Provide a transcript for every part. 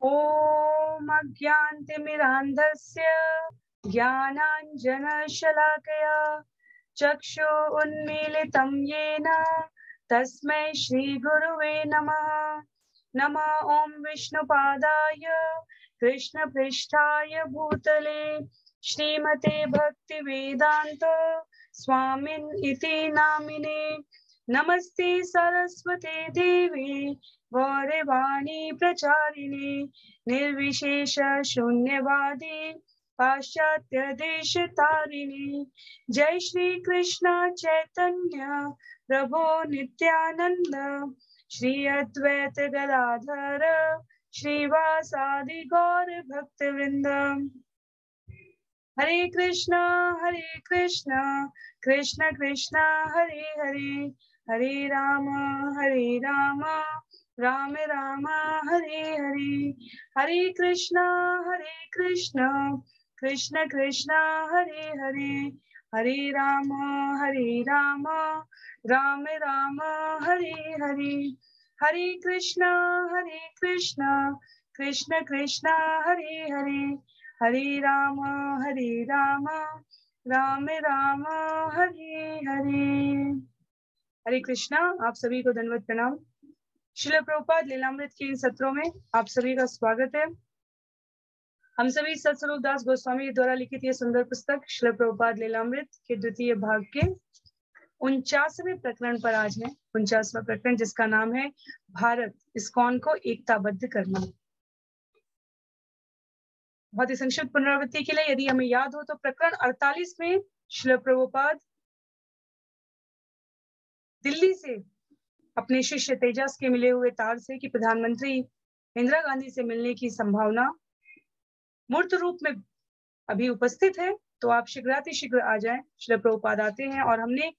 ॐ अज्ञानतिमिरान्धस्य ज्ञानाञ्जनशलाकया चक्षुरुन्मीलितं येन तस्मै श्रीगुरुवे नमः। नमः ॐ विष्णुपादाय कृष्णपृष्ठाय भूतले श्रीमते भक्तिवेदान्त स्वामिन् इति नामिने। नमस्ते सरस्वते देवी गौरवाणी प्रचारिणे निर्विशेष शून्यवादी पाश्चात्य देश तारिणे। जय श्री कृष्ण चैतन्य प्रभो नित्यानंद श्री अद्वैत गदाधर श्रीवासादि गौर भक्त वृंद। हरे कृष्ण कृष्ण कृष्ण हरे हरे, हरे राम राम राम हरे हरे। हरे कृष्ण कृष्ण कृष्ण हरे हरे, हरे राम राम राम हरे हरे। हरे कृष्ण कृष्ण कृष्ण हरे हरे, हरे राम राम राम हरे हरे। हरे कृष्णा। आप सभी को दंडवत प्रणाम। श्रील प्रभुपाद लीलामृत के इन सत्रों में आप सभी का स्वागत है। हम सभी सत्स्वरूप दास गोस्वामी द्वारा लिखित यह सुंदर पुस्तक श्रील प्रभुपाद लीलामृत के द्वितीय भाग के 49वें प्रकरण पर आज है। 49वां प्रकरण जिसका नाम है भारत इस्कॉन को एकताबद्ध करना। बहुत ही संक्षिप्त पुनरावृत्ति के लिए यदि हमें याद हो तो प्रकरण 48 में श्रील प्रभुपाद दिल्ली से अपने शिष्य तेजस के मिले हुए तार से कि प्रधानमंत्री इंदिरा गांधी से मिलने की संभावना मूर्त रूप में अभी उपस्थित है, तो आप शीघ्र आ जाएं। श्रील प्रभुपाद आते हैं और हमने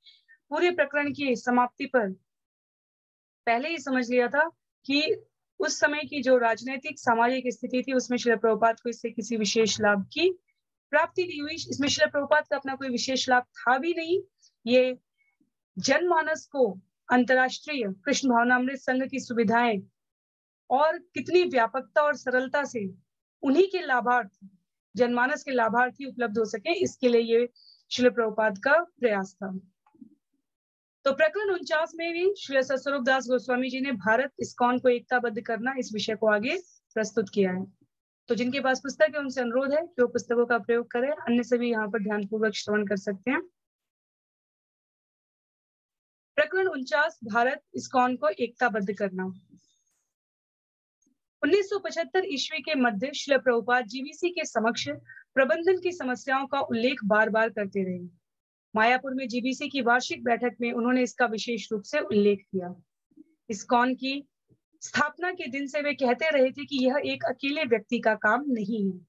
पूरे प्रकरण की समाप्ति पर पहले ही समझ लिया था कि उस समय की जो राजनीतिक सामाजिक स्थिति थी उसमें श्रील प्रभुपाद को इससे किसी विशेष लाभ की प्राप्ति नहीं हुई। इसमें श्रील प्रभुपाद का अपना कोई विशेष लाभ था भी नहीं। ये जनमानस को अंतर्राष्ट्रीय कृष्ण भावनामृत संघ की सुविधाएं और कितनी व्यापकता और सरलता से उन्हीं के लाभार्थ जनमानस के लाभार्थी उपलब्ध हो सके, इसके लिए ये श्रील प्रभुपाद का प्रयास था। तो प्रकरण 49 में भी श्री सत्स्वरूप दास गोस्वामी जी ने भारत इस्कॉन को एकताबद्ध करना इस विषय को आगे प्रस्तुत किया है। तो जिनके पास पुस्तक है उनसे अनुरोध है कि वो पुस्तकों का प्रयोग करें, अन्य सभी यहाँ पर ध्यानपूर्वक श्रवण कर सकते हैं। प्रकरण 49 भारत इस्कॉन को एकताबद्ध करना। 1975 ईस्वी के मध्य श्रील प्रभुपाद जीबीसी के समक्ष प्रबंधन की समस्याओं का उल्लेख बार बार करते रहे। मायापुर में जीबीसी की वार्षिक बैठक में उन्होंने इसका विशेष रूप से उल्लेख किया। इस्कॉन की स्थापना के दिन से वे कहते रहे थे कि यह एक अकेले व्यक्ति का काम नहीं है।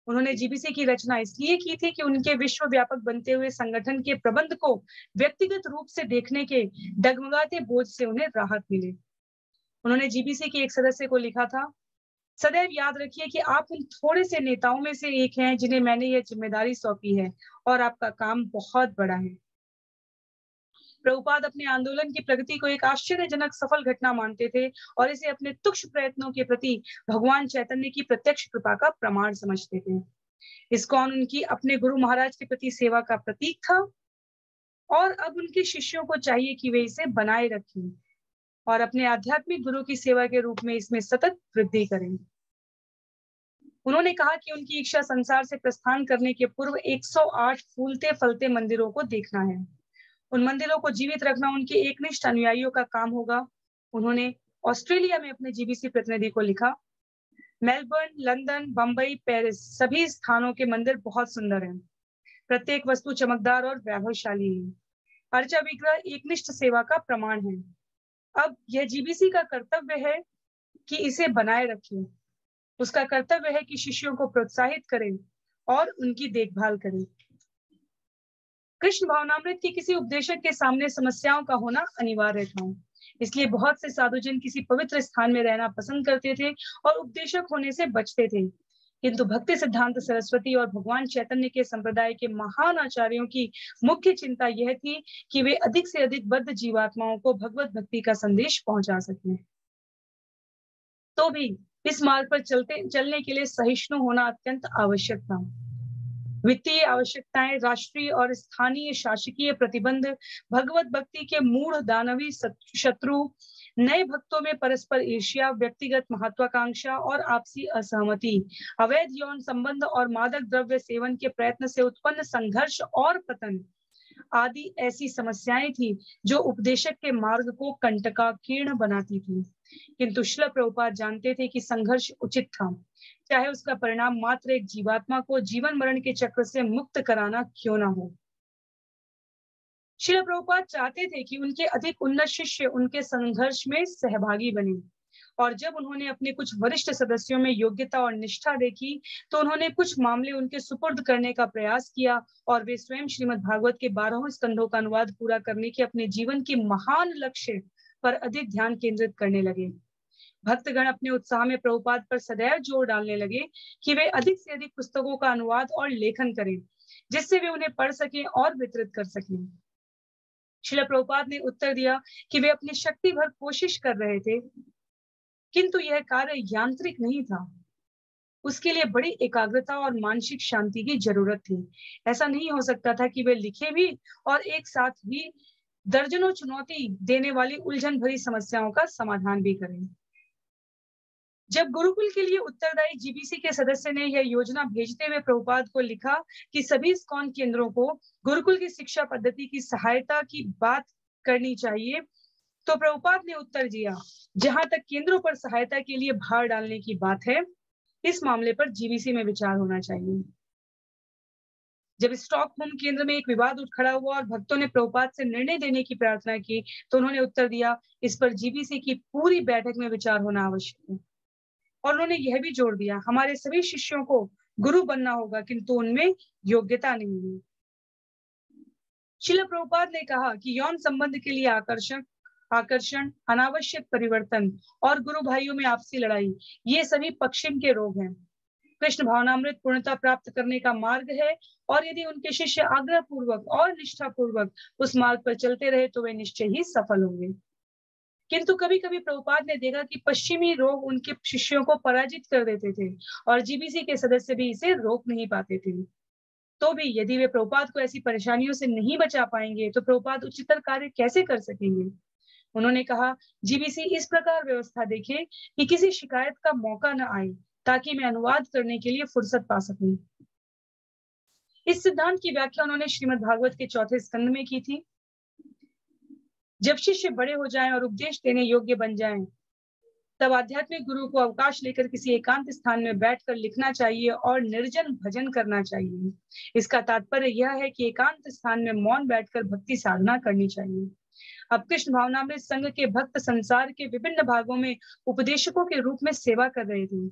उन्होंने जीबीसी की रचना इसलिए की थी कि उनके विश्वव्यापक बनते हुए संगठन के प्रबंध को व्यक्तिगत रूप से देखने के डगमगाते बोझ से उन्हें राहत मिले। उन्होंने जीबीसी के एक सदस्य को लिखा था, सदैव याद रखिए कि आप उन थोड़े से नेताओं में से एक हैं जिन्हें मैंने यह जिम्मेदारी सौंपी है और आपका काम बहुत बड़ा है। प्रभुपाद अपने आंदोलन की प्रगति को एक आश्चर्यजनक सफल घटना मानते थे और इसे अपने तुच्छ प्रयत्नों के प्रति भगवान चैतन्य की प्रत्यक्ष कृपा का प्रमाण समझते थे। इस्कॉन उनकी अपने गुरु महाराज के प्रति सेवा का प्रतीक था और अब उनके शिष्यों को चाहिए कि वे इसे बनाए रखें और अपने आध्यात्मिक गुरु की सेवा के रूप में इसमें सतत वृद्धि करें। उन्होंने कहा कि उनकी इच्छा संसार से प्रस्थान करने के पूर्व 108 फूलते फलते मंदिरों को देखना है। उन मंदिरों को जीवित रखना उनके एकनिष्ठ अनुयायियों का काम होगा। उन्होंने ऑस्ट्रेलिया में अपने जीबीसी प्रतिनिधि को लिखा, मेलबर्न, लंदन, बंबई, पेरिस सभी स्थानों के मंदिर बहुत सुंदर हैं। प्रत्येक वस्तु चमकदार और वैभवशाली है। अर्चा विग्रह एकनिष्ठ सेवा का प्रमाण है। अब यह जीबीसी का कर्तव्य है कि इसे बनाए रखें। उसका कर्तव्य है कि शिष्यों को प्रोत्साहित करें और उनकी देखभाल करें। कृष्ण भावनामृत के किसी उपदेशक के सामने समस्याओं का होना अनिवार्य था। इसलिए बहुत से साधुजन किसी पवित्र स्थान में रहना पसंद करते थे और उपदेशक होने से बचते थे। किंतु भक्ति सिद्धांत सरस्वती और भगवान चैतन्य के संप्रदाय के महान आचार्यों की मुख्य चिंता यह थी कि वे अधिक से अधिक बद्ध जीवात्माओं को भगवत भक्ति का संदेश पहुंचा सकें। तो भी इस मार्ग पर चलने के लिए सहिष्णु होना अत्यंत आवश्यक था। वित्तीय आवश्यकताएं, राष्ट्रीय और स्थानीय शासकीय प्रतिबंध, भगवत भक्ति के मूढ़ दानवी शत्रु, नए भक्तों में परस्पर ईर्ष्या, व्यक्तिगत महत्वाकांक्षा और आपसी असहमति, अवैध यौन संबंध और मादक द्रव्य सेवन के प्रयत्न से उत्पन्न संघर्ष और पतन आदि ऐसी समस्याएं थी जो उपदेशक के मार्ग को कंटकाकीर्ण बनाती थी। किंतु श्रील प्रभुपाद जानते थे कि संघर्ष उचित था, चाहे उसका परिणाम मात्र एक जीवात्मा को जीवन मरण के चक्र से मुक्त कराना क्यों ना हो। श्रील प्रभुपाद चाहते थे कि उनके अधिक उन्नत शिष्य उनके संघर्ष में सहभागी बने, और जब उन्होंने अपने कुछ वरिष्ठ सदस्यों में योग्यता और निष्ठा देखी तो उन्होंने कुछ मामले उनके सुपुर्द करने का प्रयास किया, और वे स्वयं श्रीमद् भागवत के 12 स्कंधों का अनुवाद पूरा करने के अपने जीवन के महान लक्ष्य पर अधिक ध्यान केंद्रित करने लगे। भक्तगण अपने उत्साह में प्रभुपाद पर सदैव जोर डालने लगे कि वे अधिक से अधिक पुस्तकों का अनुवाद और लेखन करें, जिससे वे उन्हें पढ़ सकें और वितरित कर सकें। श्रील प्रभुपाद ने उत्तर दिया कि वे अपनी शक्ति भर कोशिश कर रहे थे, किंतु यह कार्य यांत्रिक नहीं था। उसके लिए बड़ी एकाग्रता और मानसिक शांति की जरूरत थी। ऐसा नहीं हो सकता था कि वे लिखे भी और एक साथ भी दर्जनों चुनौती देने वाली उलझन भरी समस्याओं का समाधान भी करें। जब गुरुकुल के लिए उत्तरदायी जीबीसी के सदस्य ने यह योजना भेजते हुए प्रभुपाद को लिखा कि सभी इस्कॉन केंद्रों को गुरुकुल की शिक्षा पद्धति की सहायता की बात करनी चाहिए, तो प्रभुपाद ने उत्तर दिया, जहां तक केंद्रों पर सहायता के लिए भार डालने की बात है, इस मामले पर जीबीसी में विचार होना चाहिए। जब स्टॉकहोम केंद्र में एक विवाद उठ खड़ा हुआ और भक्तों ने प्रभुपाद से निर्णय देने की प्रार्थना की, तो उन्होंने उत्तर दिया, इस पर जीबीसी की पूरी बैठक में विचार होना आवश्यक है। और उन्होंने यह भी जोड़ दिया, हमारे सभी शिष्यों को गुरु बनना होगा, किंतु उनमें योग्यता नहीं है। श्रील प्रभुपाद ने कहा कि यौन संबंध के लिए आकर्षण, अनावश्यक परिवर्तन और गुरु भाइयों में आपसी लड़ाई, ये सभी पश्चिम के रोग हैं। कृष्ण भावनामृत पूर्णता प्राप्त करने का मार्ग है, और यदि उनके शिष्य आग्रह पूर्वक और निष्ठा पूर्वक उस मार्ग पर चलते रहे तो वे निश्चय ही सफल होंगे। किंतु कभी कभी प्रभुपाद ने देखा कि पश्चिमी रोग उनके शिष्यों को पराजित कर देते थे, और जीबीसी के सदस्य भी इसे रोक नहीं पाते थे। तो भी यदि वे प्रभुपाद को ऐसी परेशानियों से नहीं बचा पाएंगे तो प्रभुपाद उच्चतर कार्य कैसे कर सकेंगे। उन्होंने कहा, जीबीसी इस प्रकार व्यवस्था देखे कि किसी शिकायत का मौका न आए, ताकि मैं अनुवाद करने के लिए फुर्सत पा सकूं। इस सिद्धांत की व्याख्या उन्होंने श्रीमद् भागवत के 4थे स्कंद में की थी। जब शिष्य बड़े हो जाएं और उपदेश देने योग्य बन जाएं, तब आध्यात्मिक गुरु को अवकाश लेकर किसी एकांत स्थान में बैठकर लिखना चाहिए और निर्जन भजन करना चाहिए। इसका तात्पर्य यह है कि एकांत स्थान में मौन बैठकर भक्ति साधना करनी चाहिए। अब कृष्ण भावनामृत संघ के भक्त संसार के विभिन्न भागों में उपदेशकों के रूप में सेवा कर रहे थे।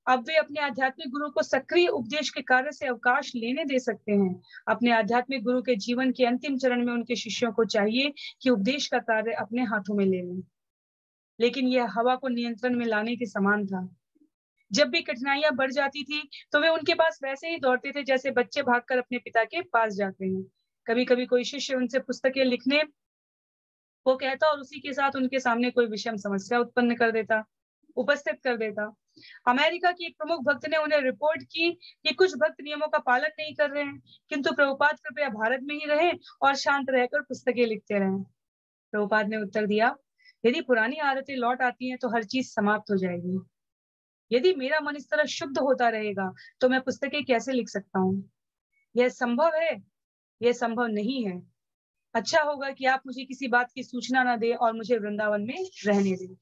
अब वे अपने आध्यात्मिक गुरु को सक्रिय उपदेश के कार्य से अवकाश लेने दे सकते हैं। अपने आध्यात्मिक गुरु के जीवन के अंतिम चरण में उनके शिष्यों को चाहिए कि उपदेश का कार्य अपने हाथों में ले लें, लेकिन यह हवा को नियंत्रण में लाने के समान था। जब भी कठिनाइयां बढ़ जाती थी तो वे उनके पास वैसे ही दौड़ते थे जैसे बच्चे भागकर अपने पिता के पास जाते हैं। कभी कभी कोई शिष्य उनसे पुस्तकें लिखने को कहता और उसी के साथ उनके सामने कोई विषम समस्या उपस्थित कर देता। अमेरिका की एक प्रमुख भक्त ने उन्हें रिपोर्ट की कि कुछ भक्त नियमों का पालन नहीं कर रहे हैं, किंतु प्रभुपाद कृपया भारत में ही रहें और शांत रहकर पुस्तकें लिखते रहें। प्रभुपाद ने उत्तर दिया, यदि पुरानी आदतें लौट आती हैं तो हर चीज समाप्त हो जाएगी। यदि मेरा मन इस तरह शुद्ध होता रहेगा तो मैं पुस्तकें कैसे लिख सकता हूँ? यह संभव है? यह संभव नहीं है। अच्छा होगा कि आप मुझे किसी बात की सूचना न दें और मुझे वृंदावन में रहने दें।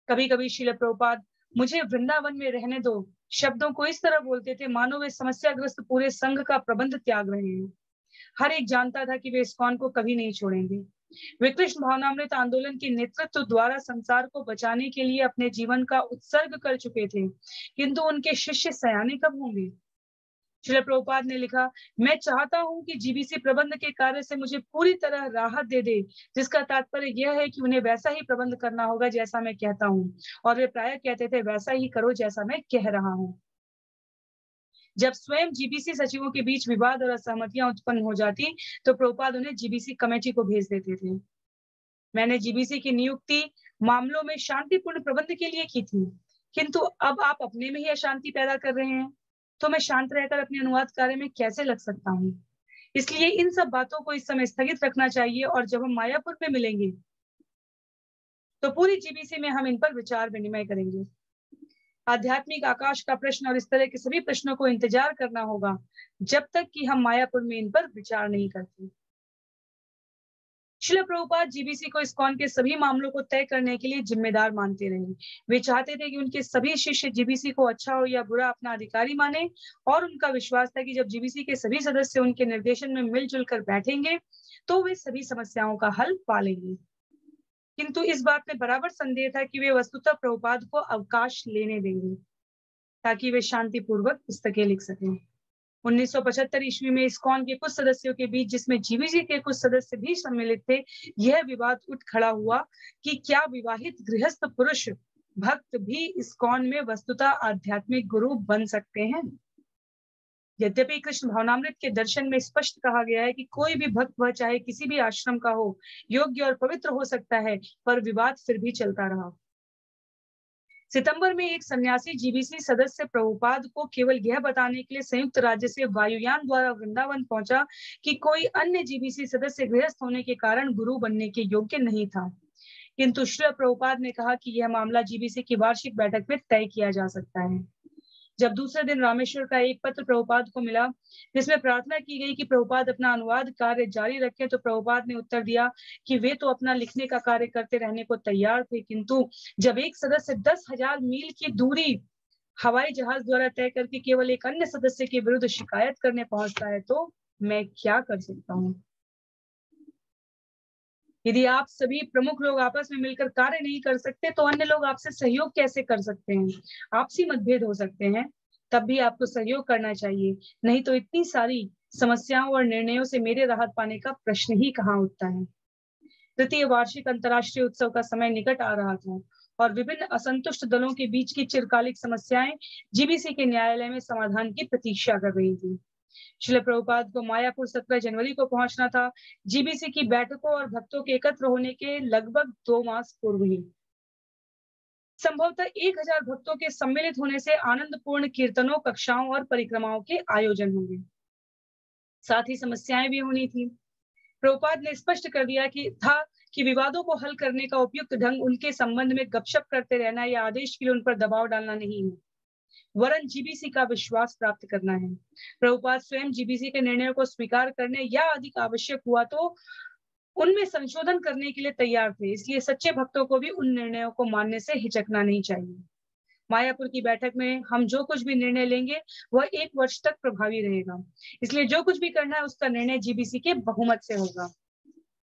कभी कभी श्रील प्रभुपाद मुझे वृंदावन में रहने दो शब्दों को इस तरह बोलते थे मानो वे समस्याग्रस्त पूरे संघ का प्रबंध त्याग रहे हैं। हर एक जानता था कि वे इस्कॉन को कभी नहीं छोड़ेंगे। वे कृष्ण भावनामृत आंदोलन के नेतृत्व द्वारा संसार को बचाने के लिए अपने जीवन का उत्सर्ग कर चुके थे, किंतु उनके शिष्य सयाने कब होंगे? श्रील प्रभुपाद ने लिखा, मैं चाहता हूं कि जीबीसी प्रबंध के कार्य से मुझे पूरी तरह राहत दे दे, जिसका तात्पर्य यह है कि उन्हें वैसा ही प्रबंध करना होगा जैसा मैं कहता हूं, और वे प्रायः कहते थे वैसा ही करो जैसा मैं कह रहा हूं। जब स्वयं जीबीसी सचिवों के बीच विवाद और असहमतियां उत्पन्न हो जाती तो प्रभुपाद उन्हें जीबीसी कमेटी को भेज देते थे। मैंने जीबीसी की नियुक्ति मामलों में शांतिपूर्ण प्रबंध के लिए की थी, किंतु अब आप अपने में ही अशांति पैदा कर रहे हैं, तो मैं शांत रहकर अपने अनुवाद कार्य में कैसे लग सकता हूँ? इसलिए इन सब बातों को इस समय स्थगित रखना चाहिए और जब हम मायापुर में मिलेंगे तो पूरी जीबीसी में हम इन पर विचार विनिमय करेंगे। आध्यात्मिक आकाश का प्रश्न और इस तरह के सभी प्रश्नों को इंतजार करना होगा जब तक कि हम मायापुर में इन पर विचार नहीं करते। श्रील प्रभुपाद जीबीसी को इस्कॉन के सभी मामलों को तय करने के लिए जिम्मेदार मानते रहे। वे चाहते थे कि उनके सभी शिष्य जीबीसी को अच्छा हो या बुरा अपना अधिकारी माने, और उनका विश्वास था कि जब जीबीसी के सभी सदस्य उनके निर्देशन में मिलजुल कर बैठेंगे तो वे सभी समस्याओं का हल पा लेंगे। किंतु इस बात में बराबर संदेह था कि वे वस्तुतः प्रभुपाद को अवकाश लेने देंगे ताकि वे शांतिपूर्वक पुस्तकें लिख सकें। 1975 ईस्वी में इस्कॉन के कुछ सदस्यों के बीच, जिसमें जीबीसी के कुछ सदस्य भी सम्मिलित थे, यह विवाद उठ खड़ा हुआ कि क्या विवाहित गृहस्थ पुरुष भक्त भी इस्कॉन में वस्तुतः आध्यात्मिक गुरु बन सकते हैं। यद्यपि कृष्ण भावनामृत के दर्शन में स्पष्ट कहा गया है कि कोई भी भक्त, वह चाहे किसी भी आश्रम का हो, योग्य और पवित्र हो सकता है, पर विवाद फिर भी चलता रहा। सितंबर में एक सन्यासी जीबीसी सदस्य प्रभुपाद को केवल यह बताने के लिए संयुक्त राज्य से वायुयान द्वारा वृंदावन पहुंचा कि कोई अन्य जीबीसी सदस्य गृहस्थ होने के कारण गुरु बनने के योग्य नहीं था, किंतु श्री प्रभुपाद ने कहा कि यह मामला जीबीसी की वार्षिक बैठक में तय किया जा सकता है। जब दूसरे दिन रामेश्वर का एक पत्र प्रभुपाद को मिला जिसमें प्रार्थना की गई कि प्रभुपाद अपना अनुवाद कार्य जारी रखें, तो प्रभुपाद ने उत्तर दिया कि वे तो अपना लिखने का कार्य करते रहने को तैयार थे, किंतु जब एक सदस्य 10,000 मील की दूरी हवाई जहाज द्वारा तय करके केवल एक अन्य सदस्य के विरुद्ध शिकायत करने पहुंचता है तो मैं क्या कर सकता हूँ। यदि आप सभी प्रमुख लोग आपस में मिलकर कार्य नहीं कर सकते तो अन्य लोग आपसे सहयोग कैसे कर सकते हैं? आपसी मतभेद हो सकते हैं, तब भी आपको सहयोग करना चाहिए, नहीं तो इतनी सारी समस्याओं और निर्णयों से मेरे राहत पाने का प्रश्न ही कहाँ उठता है। तृतीय वार्षिक अंतर्राष्ट्रीय उत्सव का समय निकट आ रहा था और विभिन्न असंतुष्ट दलों के बीच की चिरकालिक समस्याएं जीबीसी के न्यायालय में समाधान की प्रतीक्षा कर रही थी। श्रील प्रभुपाद को मायापुर 17 जनवरी को पहुंचना था, जीबीसी की बैठकों और भक्तों के एकत्र होने के लगभग 2 मास पूर्व ही। संभवतः 1000 भक्तों के सम्मिलित होने से आनंदपूर्ण कीर्तनों, कक्षाओं और परिक्रमाओं के आयोजन होंगे। साथ ही समस्याएं भी होनी थी। प्रभुपाद ने स्पष्ट कर दिया कि विवादों को हल करने का उपयुक्त ढंग उनके संबंध में गपशप करते रहना या आदेश के लिए उन पर दबाव डालना नहीं है, वरन जीबीसी का विश्वास प्राप्त करना है। प्रभुपाद स्वयं जीबीसी के निर्णयों को स्वीकार करने या अधिक आवश्यक हुआ तो उनमें संशोधन करने के लिए तैयार थे, इसलिए सच्चे भक्तों को भी उन निर्णयों को मानने से हिचकना नहीं चाहिए। मायापुर की बैठक में हम जो कुछ भी निर्णय लेंगे वह 1 वर्ष तक प्रभावी रहेगा, इसलिए जो कुछ भी करना है उसका निर्णय जीबीसी के बहुमत से होगा।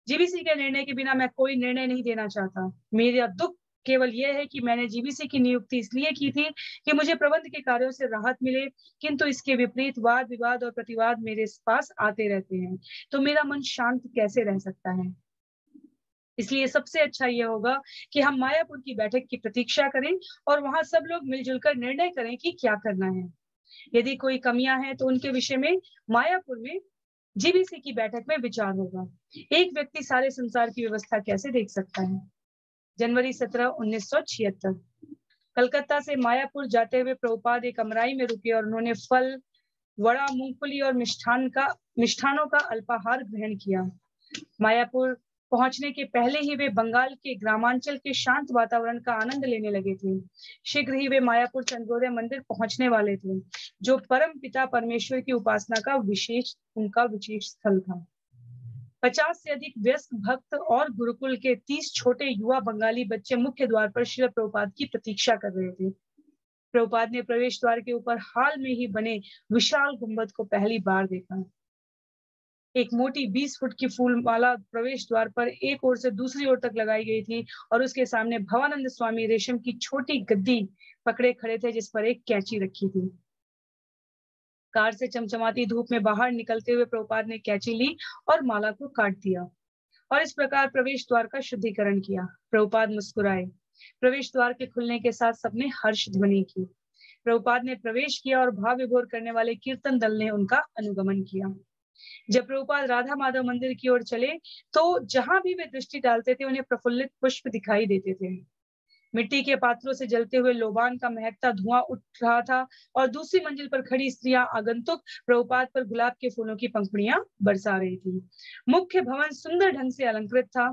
जीबीसी के निर्णय के बिना मैं कोई निर्णय नहीं देना चाहता। मेरा दुख केवल यह है कि मैंने जीबीसी की नियुक्ति इसलिए की थी कि मुझे प्रबंध के कार्यों से राहत मिले, किंतु इसके विपरीत वाद विवाद और प्रतिवाद मेरे पास आते रहते हैं, तो मेरा मन शांत कैसे रह सकता है। इसलिए सबसे अच्छा यह होगा कि हम मायापुर की बैठक की प्रतीक्षा करें और वहां सब लोग मिलजुल कर निर्णय करें कि क्या करना है। यदि कोई कमियां हैं तो उनके विषय में मायापुर में जीबीसी की बैठक में विचार होगा। एक व्यक्ति सारे संसार की व्यवस्था कैसे देख सकता है। जनवरी 17, 1976। कलकत्ता से मायापुर जाते हुए प्रभुपाद एक अमराई में रुके और उन्होंने फल, वड़ा, मूंगफली और मिष्ठानों का अल्पाहार ग्रहण किया। मायापुर पहुंचने के पहले ही वे बंगाल के ग्रामांचल के शांत वातावरण का आनंद लेने लगे थे। शीघ्र ही वे मायापुर चंद्रोदय मंदिर पहुंचने वाले थे, जो परम पिता परमेश्वर की उपासना का उनका विशेष स्थल था। 50 से अधिक वयस्क भक्त और गुरुकुल के 30 छोटे युवा बंगाली बच्चे मुख्य द्वार पर श्रील प्रभुपाद की प्रतीक्षा कर रहे थे। प्रभुपाद ने प्रवेश द्वार के ऊपर हाल में ही बने विशाल गुंबद को पहली बार देखा। एक मोटी 20 फुट की फूलमाला प्रवेश द्वार पर एक ओर से दूसरी ओर तक लगाई गई थी और उसके सामने भवानंद स्वामी रेशम की छोटी गद्दी पकड़े खड़े थे जिस पर एक कैंची रखी थी। कार से चमचमाती धूप में बाहर निकलते हुए प्रभुपाद ने कैंची ली और माला को काट दिया और इस प्रकार प्रवेश द्वार का शुद्धिकरण किया। प्रभुपाद मुस्कुराए। प्रवेश द्वार के खुलने के साथ सबने हर्ष ध्वनि की। प्रभुपाद ने प्रवेश किया और भाव विभोर करने वाले कीर्तन दल ने उनका अनुगमन किया। जब प्रभुपाद राधा माधव मंदिर की ओर चले तो जहां भी वे दृष्टि डालते थे उन्हें प्रफुल्लित पुष्प दिखाई देते थे। मिट्टी के पात्रों से जलते हुए लोबान का महकता धुआं उठ रहा था और दूसरी मंजिल पर खड़ी स्त्रियां आगंतुक प्रभुपाद पर गुलाब के फूलों की पंखुड़ियां बरसा रही थी। मुख्य भवन सुंदर ढंग से अलंकृत था।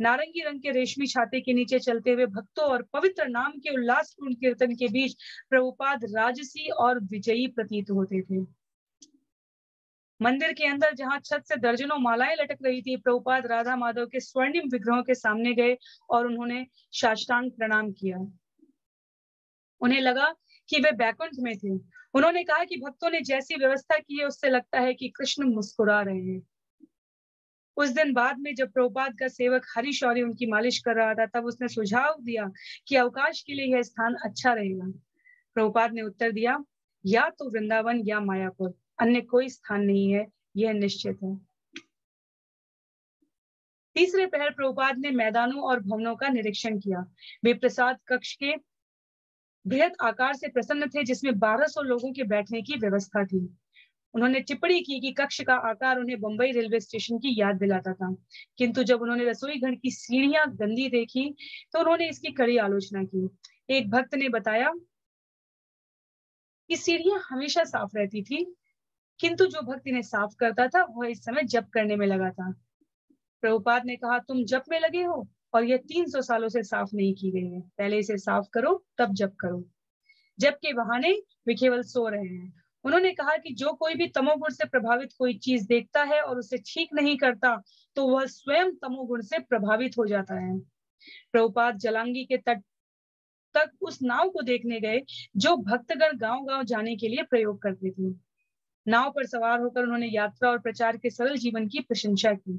नारंगी रंग के रेशमी छाते के नीचे चलते हुए भक्तों और पवित्र नाम के उल्लासपूर्ण कीर्तन के बीच प्रभुपाद राजसी और विजयी प्रतीत होते थे। मंदिर के अंदर जहां छत से दर्जनों मालाएं लटक रही थी, प्रभुपाद राधा माधव के स्वर्णिम विग्रहों के सामने गए और उन्होंने साष्टांग प्रणाम किया। उन्हें लगा कि वे बैकुंठ में थे। उन्होंने कहा कि भक्तों ने जैसी व्यवस्था की है उससे लगता है कि कृष्ण मुस्कुरा रहे हैं। उस दिन बाद में जब प्रभुपाद का सेवक हरि शौरी उनकी मालिश कर रहा था, तब उसने सुझाव दिया कि अवकाश के लिए यह स्थान अच्छा रहेगा। प्रभुपाद ने उत्तर दिया, या तो वृंदावन या मायापुर, अन्य कोई स्थान नहीं है, यह निश्चित है। तीसरे पहर प्रभुपाद ने मैदानों और भवनों का निरीक्षण किया। वे प्रसाद कक्ष के बृहद आकार से प्रसन्न थे, जिसमें 1200 लोगों के बैठने की व्यवस्था थी। उन्होंने टिप्पणी की कि कक्ष का आकार उन्हें बंबई रेलवे स्टेशन की याद दिलाता था, किंतु जब उन्होंने रसोई घर की सीढ़ियां गंदी देखी तो उन्होंने इसकी कड़ी आलोचना की। एक भक्त ने बताया कि सीढ़ियां हमेशा साफ रहती थी, किंतु जो भक्त इन्हें साफ करता था वह इस समय जप करने में लगा था। प्रभुपाद ने कहा, तुम जप में लगे हो और यह 300 सालों से साफ नहीं की गई है। पहले इसे साफ करो, तब जप करो। जप के बहाने वे केवल सो रहे हैं। उन्होंने कहा कि जो कोई भी तमोगुण से प्रभावित कोई चीज देखता है और उसे ठीक नहीं करता, तो वह स्वयं तमोगुण से प्रभावित हो जाता है। प्रभुपाद जलांगी के तट तक उस नाव को देखने गए जो भक्तगण गांव-गांव जाने के लिए प्रयोग करते थे। नाव पर सवार होकर उन्होंने यात्रा और प्रचार के सरल जीवन की प्रशंसा की।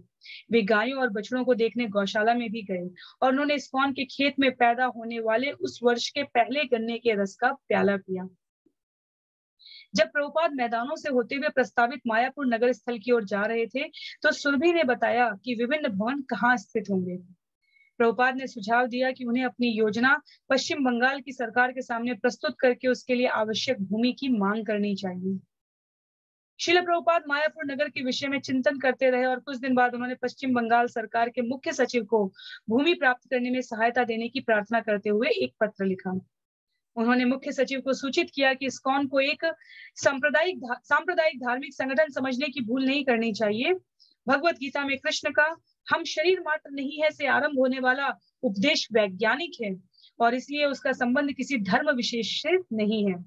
वे गायों और बछड़ों को देखने गौशाला में भी गए और उन्होंने इस्कॉन के खेत में पैदा होने वाले उस वर्ष के पहले गन्ने के रस का प्याला पिया। जब प्रभुपाद मैदानों से होते हुए प्रस्तावित मायापुर नगर स्थल की ओर जा रहे थे, तो सुरभि ने बताया कि विभिन्न भवन कहाँ स्थित होंगे। प्रभुपाद ने सुझाव दिया कि उन्हें अपनी योजना पश्चिम बंगाल की सरकार के सामने प्रस्तुत करके उसके लिए आवश्यक भूमि की मांग करनी चाहिए। श्रील प्रभुपाद मायापुर नगर के विषय में चिंतन करते रहे और कुछ दिन बाद उन्होंने पश्चिम बंगाल सरकार के मुख्य सचिव को भूमि प्राप्त करने में सहायता देने की प्रार्थना करते हुए एक पत्र लिखा। उन्होंने मुख्य सचिव को सूचित किया कि इस्कॉन को एक सांप्रदायिक धार्मिक संगठन समझने की भूल नहीं करनी चाहिए। भगवत गीता में कृष्ण का हम शरीर मात्र नहीं है से आरंभ होने वाला उपदेश वैज्ञानिक है और इसलिए उसका संबंध किसी धर्म विशेष से नहीं है।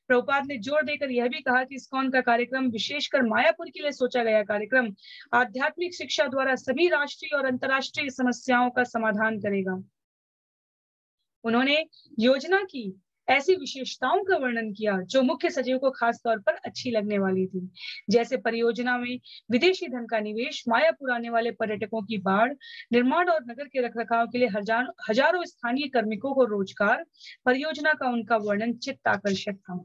प्रभुपाद ने जोर देकर यह भी कहा कि इस्कॉन का कार्यक्रम, विशेषकर मायापुर के लिए सोचा गया कार्यक्रम, आध्यात्मिक शिक्षा द्वारा सभी राष्ट्रीय और अंतर्राष्ट्रीय समस्याओं का समाधान करेगा। उन्होंने योजना की ऐसी विशेषताओं का वर्णन किया जो मुख्य सचिव को खास तौर पर अच्छी लगने वाली थी, जैसे परियोजना में विदेशी धन का निवेश, मायापुर आने वाले पर्यटकों की बाढ़, निर्माण और नगर के रखरखाव के लिए हजारों स्थानीय कार्मिकों को रोजगार। परियोजना का उनका वर्णन चित्ताकर्षक था।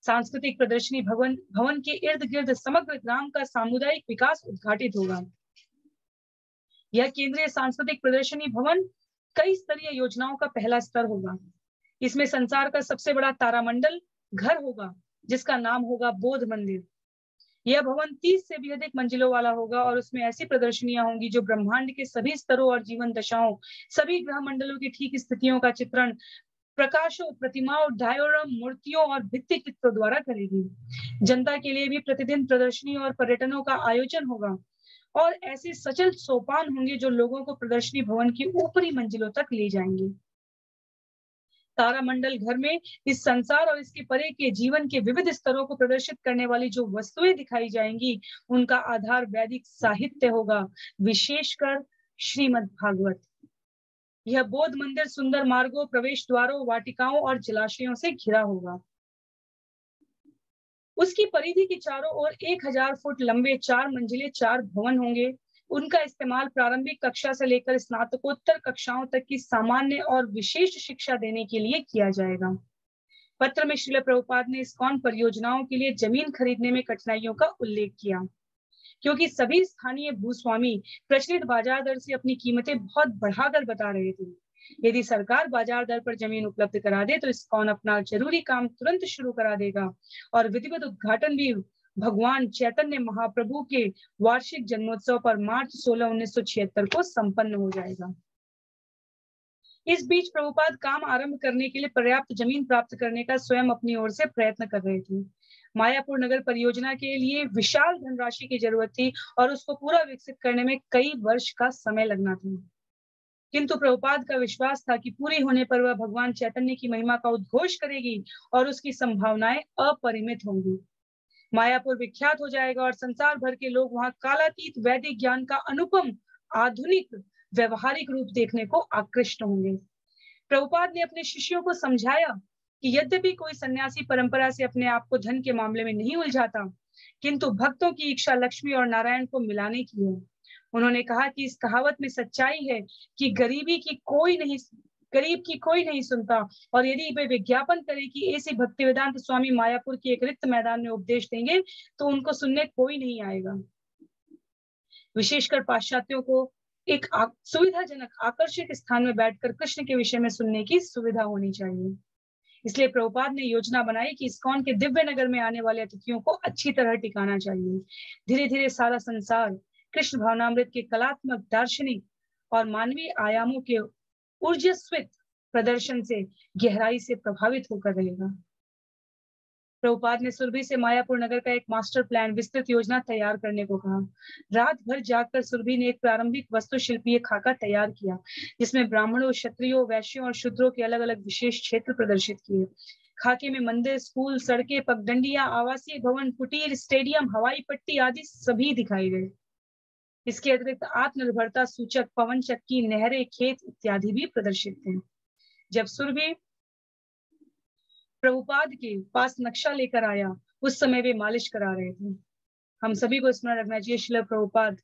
सांस्कृतिक प्रदर्शनी भवन के इर्द गिर्द समग्र ग्राम का सामुदायिक विकास उद्घाटित होगा। यह केंद्रीय सांस्कृतिक प्रदर्शनी भवन कई स्तरीय योजनाओं का पहला स्तर होगा। इसमें संसार का सबसे बड़ा तारामंडल घर होगा, जिसका नाम होगा बोध मंदिर। यह भवन 30 से भी अधिक मंजिलों वाला होगा और उसमें ऐसी प्रदर्शनियां होंगी जो ब्रह्मांड के सभी स्तरों और जीवन दशाओं, सभी ग्रह मंडलों की ठीक स्थितियों का चित्रण प्रकाशों, प्रतिमाओं, डायोरम, मूर्तियों और भित्ति चित्रों द्वारा करेगी। जनता के लिए भी प्रतिदिन प्रदर्शनी और पर्यटनों का आयोजन होगा और ऐसे सचल सोपान होंगे जो लोगों को प्रदर्शनी भवन की ऊपरी मंजिलों तक ले जाएंगे। तारामंडल घर में इस संसार और इसके परे के जीवन के विविध स्तरों को प्रदर्शित करने वाली जो वस्तुएं दिखाई जाएंगी, उनका आधार वैदिक साहित्य होगा, विशेषकर श्रीमद् भागवत। यह बोध मंदिर सुंदर मार्गों, प्रवेश द्वारों, वाटिकाओं और जलाशयों से घिरा होगा। उसकी परिधि के चारों ओर 1000 फुट लंबे 4 मंजिले 4 भवन होंगे। उनका इस्तेमाल प्रारंभिक कक्षा से लेकर स्नातकोत्तर कक्षाओं तक की सामान्य और विशेष शिक्षा देने के लिए किया जाएगा। पत्र में श्रील प्रभुपाद ने इस्कॉन परियोजनाओं के लिए जमीन खरीदने में कठिनाइयों का उल्लेख किया, क्योंकि सभी स्थानीय भूस्वामी प्रचलित बाजार दर से अपनी कीमतें बहुत बढ़ाकर बता रहे थे। यदि सरकार बाजार दर पर जमीन उपलब्ध करा दे तो इस्कॉन अपना जरूरी काम तुरंत शुरू करा देगा और विधिवत उद्घाटन भी भगवान चैतन्य महाप्रभु के वार्षिक जन्मोत्सव पर मार्च 16, 1976 को संपन्न हो जाएगा। इस बीच प्रभुपाद काम आरंभ करने के लिए पर्याप्त जमीन प्राप्त करने का स्वयं अपनी ओर से प्रयत्न कर रहे थे। मायापुर नगर परियोजना के लिए विशाल धनराशि की जरूरत थी और उसको पूरा विकसित करने में कई वर्ष का समय लगना था। किंतु प्रभुपाद का विश्वास था कि पूरी होने पर वह भगवान चैतन्य की महिमा का उद्घोष करेगी और उसकी संभावनाएं अपरिमित होंगी। मायापुर विख्यात हो जाएगा और संसार भर के लोग वहां कालातीत वैदिक ज्ञान का अनुपम आधुनिक व्यवहारिक रूप देखने को आकृष्ट होंगे। प्रभुपाद ने अपने शिष्यों को समझाया कि यद्यपि कोई सन्यासी परंपरा से अपने आप को धन के मामले में नहीं उलझाता, किंतु भक्तों की इच्छा लक्ष्मी और नारायण को मिलाने की है। उन्होंने कहा कि इस कहावत में सच्चाई है कि गरीब की कोई नहीं सुनता, और यदि वे विज्ञापन करें कि ऐसे भक्तिवेदांत स्वामी मायापुर के एक रिक्त मैदान में उपदेश देंगे तो उनको सुनने कोई नहीं आएगा। विशेषकर पाश्चात्यों को एक सुविधाजनक आकर्षक स्थान में बैठकर कृष्ण के विषय में सुनने की सुविधा होनी चाहिए। इसलिए प्रभुपाद ने योजना बनाई कि इस्कॉन के दिव्य नगर में आने वाले अतिथियों को अच्छी तरह टिकाना चाहिए। धीरे धीरे सारा संसार कृष्ण भावनामृत के कलात्मक, दार्शनिक और मानवीय आयामों के ऊर्जस्वित प्रदर्शन से गहराई से प्रभावित होकर रहेगा। प्रभुपाद ने सुरभि से मायापुर नगर का एक मास्टर प्लान, विस्तृत योजना तैयार करने को कहा। रात भर जागकर सुरभि ने एक प्रारंभिक वास्तुशिल्पीय खाका तैयार किया, जिसमें ब्राह्मणों, क्षत्रियों, वैश्यों और शूद्रों के अलग अलग विशेष क्षेत्र प्रदर्शित किए। खाके में मंदिर, स्कूल, सड़कें, पगडंडियां, आवासीय भवन, कुटीर, स्टेडियम, हवाई पट्टी आदि सभी दिखाई गए। इसके अतिरिक्त आत्मनिर्भरता सूचक, पवन चक्की, नहरें, खेत इत्यादि भी प्रदर्शित थे। जब सुरभि प्रभुपाद के पास नक्शा लेकर आया, उस समय वे मालिश करा रहे थे। हम सभी को स्मरण रखना चाहिए, श्रील प्रभुपाद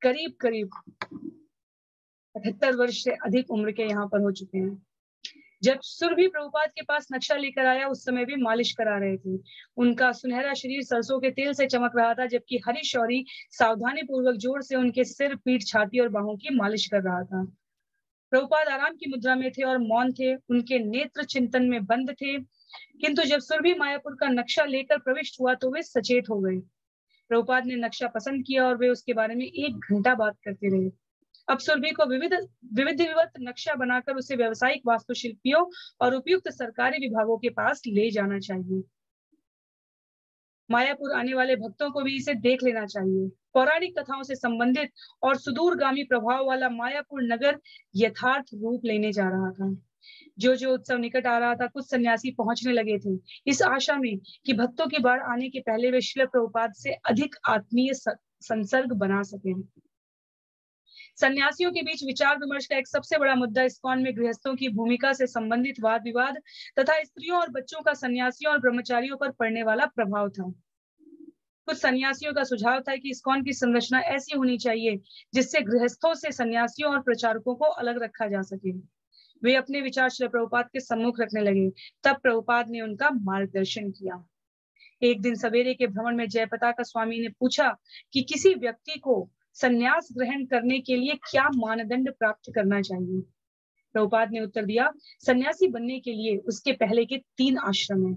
करीब करीब 78 वर्ष से अधिक उम्र के यहाँ पर हो चुके हैं। जब सुरभि प्रभुपाद के पास नक्शा लेकर आया, उस समय भी मालिश करा रहे थे। उनका सुनहरा शरीर सरसों के तेल से चमक रहा था, जबकि हरी शौरी सावधानी पूर्वक जोर से उनके सिर, पीठ, छाती और बाहों की मालिश कर रहा था। प्रभुपाद आराम की मुद्रा में थे और मौन थे, उनके नेत्र चिंतन में बंद थे। किंतु जब सुरभि मायापुर का नक्शा लेकर प्रविष्ट हुआ तो वे सचेत हो गए। प्रभुपाद ने नक्शा पसंद किया और वे उसके बारे में 1 घंटा बात करते रहे। अब सुरभि को विविध नक्शा बनाकर उसे व्यावसायिक वास्तुशिल्पियों और उपयुक्त सरकारी विभागों के पास ले जाना चाहिए। मायापुर आने वाले भक्तों को भी इसे देख लेना चाहिए। पौराणिक कथाओं से संबंधित और सुदूरगामी प्रभाव वाला मायापुर नगर यथार्थ रूप लेने जा रहा था। जो जो उत्सव निकट आ रहा था, कुछ सन्यासी पहुंचने लगे थे, इस आशा में कि भक्तों की बाढ़ आने के पहले वे श्रील प्रभुपाद से अधिक आत्मीय संसर्ग बना सके। सन्यासियों के बीच विचार विमर्श का एक सबसे बड़ा मुद्दा इस्कॉन में गृहस्थों की भूमिका से संबंधित वाद विवाद तथा स्त्रियों और बच्चों का सन्यासियों और ब्रह्मचारियों पर पड़ने वाला प्रभाव था। कुछ सन्यासियों का सुझाव था कि इस्कॉन की संरचना ऐसी होनी चाहिए जिससे गृहस्थों से सन्यासियों और प्रचारकों को अलग रखा जा सके। वे अपने विचार श्री प्रभुपाद के सम्मुख रखने लगे। तब प्रभुपाद ने उनका मार्गदर्शन किया। एक दिन सवेरे के भ्रमण में जयपताका स्वामी ने पूछा कि किसी व्यक्ति को संन्यास ग्रहण करने के लिए क्या मानदंड प्राप्त करना चाहिए। प्रभुपाद ने उत्तर दिया, सन्यासी बनने के लिए उसके पहले के 3 आश्रम हैं।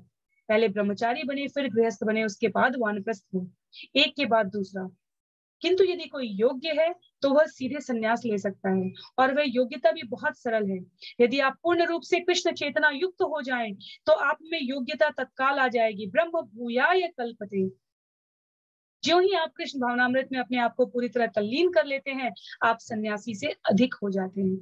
पहले ब्रह्मचारी बने, फिर गृहस्थ बने, उसके बाद वानप्रस्थ हो, एक के बाद दूसरा। किंतु यदि कोई योग्य है तो वह सीधे संन्यास ले सकता है, और वह योग्यता भी बहुत सरल है। यदि आप पूर्ण रूप से कृष्ण चेतना युक्त हो जाएं, तो आप में योग्यता तत्काल आ जाएगी। ब्रह्म भूयाय कल्पते। ज्यों ही आप कृष्ण भावनामृत में अपने आप को पूरी तरह तल्लीन कर लेते हैं, आप सन्यासी से अधिक हो जाते हैं।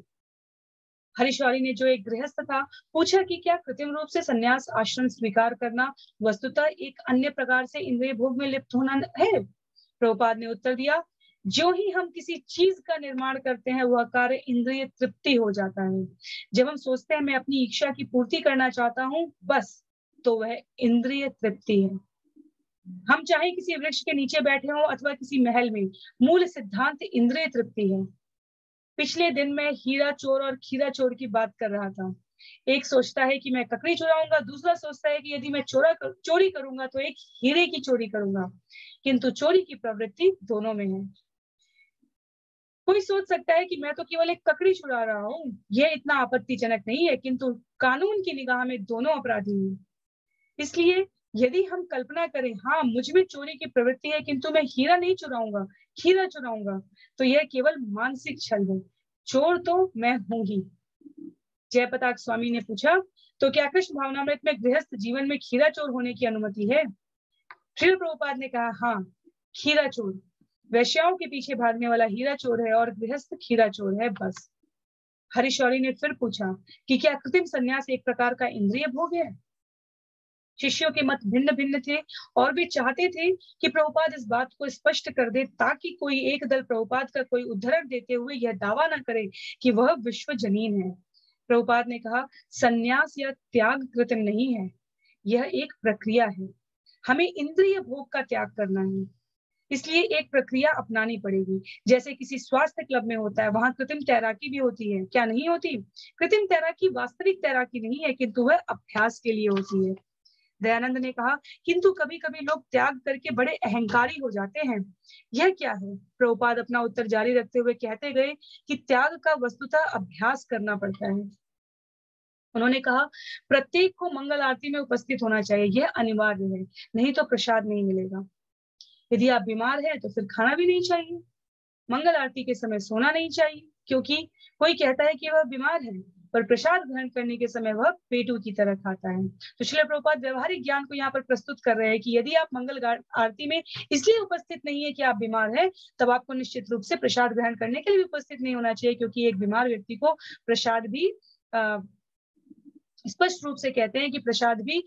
हरीशौरी ने, जो एक गृहस्थ था, पूछा कि क्या कृत्रिम रूप से सन्यास आश्रम स्वीकार करना वस्तुतः एक अन्य प्रकार से इंद्रिय भोग में लिप्त होना है? प्रभुपाद ने उत्तर दिया, जो ही हम किसी चीज का निर्माण करते हैं वह कार्य इंद्रिय तृप्ति हो जाता है। जब हम सोचते हैं मैं अपनी इच्छा की पूर्ति करना चाहता हूं बस, तो वह इंद्रिय तृप्ति है। हम चाहे किसी वृक्ष के नीचे बैठे हों अथवा किसी महल में, मूल सिद्धांत इंद्रिय तृप्ति है। पिछले दिन मैं हीरा चोर और खीरा चोर की बात कर रहा था। एक सोचता है कि मैं ककड़ी चुराऊंगा, दूसरा सोचता है कि यदि मैं चोरी करूंगा तो एक हीरे की चोरी करूंगा। किंतु चोरी की प्रवृत्ति दोनों में है। कोई सोच सकता है कि मैं तो केवल एक ककड़ी छुड़ा रहा हूँ, यह इतना आपत्तिजनक नहीं है, किंतु कानून की निगाह में दोनों अपराधी हैं। इसलिए यदि हम कल्पना करें, हाँ मुझ में चोरी की प्रवृत्ति है किंतु मैं हीरा नहीं चुराऊंगा, हीरा चुराऊंगा, तो यह केवल मानसिक छल है। चोर तो मैं हूं ही। जयप्रताप स्वामी ने पूछा, तो क्या कृष्ण भावनामृत में गृहस्थ जीवन में खीरा चोर होने की अनुमति है? श्रील प्रभुपाद ने कहा, हाँ, खीरा चोर वैश्याओं के पीछे भागने वाला हीरा चोर है और गृहस्थ खीरा चोर है, बस। हरिशौरी ने फिर पूछा कि क्या कृत्रिम संन्यास एक प्रकार का इंद्रिय भोग है? शिष्यों के मत भिन्न भिन्न थे और वे चाहते थे कि प्रभुपाद इस बात को स्पष्ट कर दे, ताकि कोई एक दल प्रभुपाद का कोई उद्धरण देते हुए यह दावा न करे कि वह विश्वजनीन है। प्रभुपाद ने कहा, संन्यास या त्याग कृत्रिम नहीं है, यह एक प्रक्रिया है। हमें इंद्रिय भोग का त्याग करना है, इसलिए एक प्रक्रिया अपनानी पड़ेगी। जैसे किसी स्वास्थ्य क्लब में होता है, वहां कृत्रिम तैराकी भी होती है, क्या नहीं होती? कृत्रिम तैराकी वास्तविक तैराकी नहीं है, किंतु वह अभ्यास के लिए होती है। दयानंद ने कहा, किंतु कभी कभी लोग त्याग करके बड़े अहंकारी हो जाते हैं, यह क्या है? प्रभुपाद अपना उत्तर जारी रखते हुए कहते गए कि त्याग का वस्तुतः अभ्यास करना पड़ता है। उन्होंने कहा, प्रत्येक को मंगल आरती में उपस्थित होना चाहिए, यह अनिवार्य है, नहीं तो प्रसाद नहीं मिलेगा। यदि आप बीमार हैं तो फिर खाना भी नहीं चाहिए। मंगल आरती के समय सोना नहीं चाहिए, क्योंकि कोई कहता है कि वह बीमार है, पर प्रसाद ग्रहण करने के समय वह पेटू की तरह खाता है। तो श्रील प्रभुपाद व्यवहारिक ज्ञान को यहाँ पर प्रस्तुत कर रहे हैं कि यदि आप मंगल आरती में इसलिए उपस्थित नहीं है कि आप बीमार हैं, तब आपको निश्चित रूप से प्रसाद ग्रहण करने के लिए भी उपस्थित नहीं होना चाहिए, क्योंकि एक बीमार व्यक्ति को प्रसाद भी स्पष्ट रूप से कहते हैं कि प्रसाद भी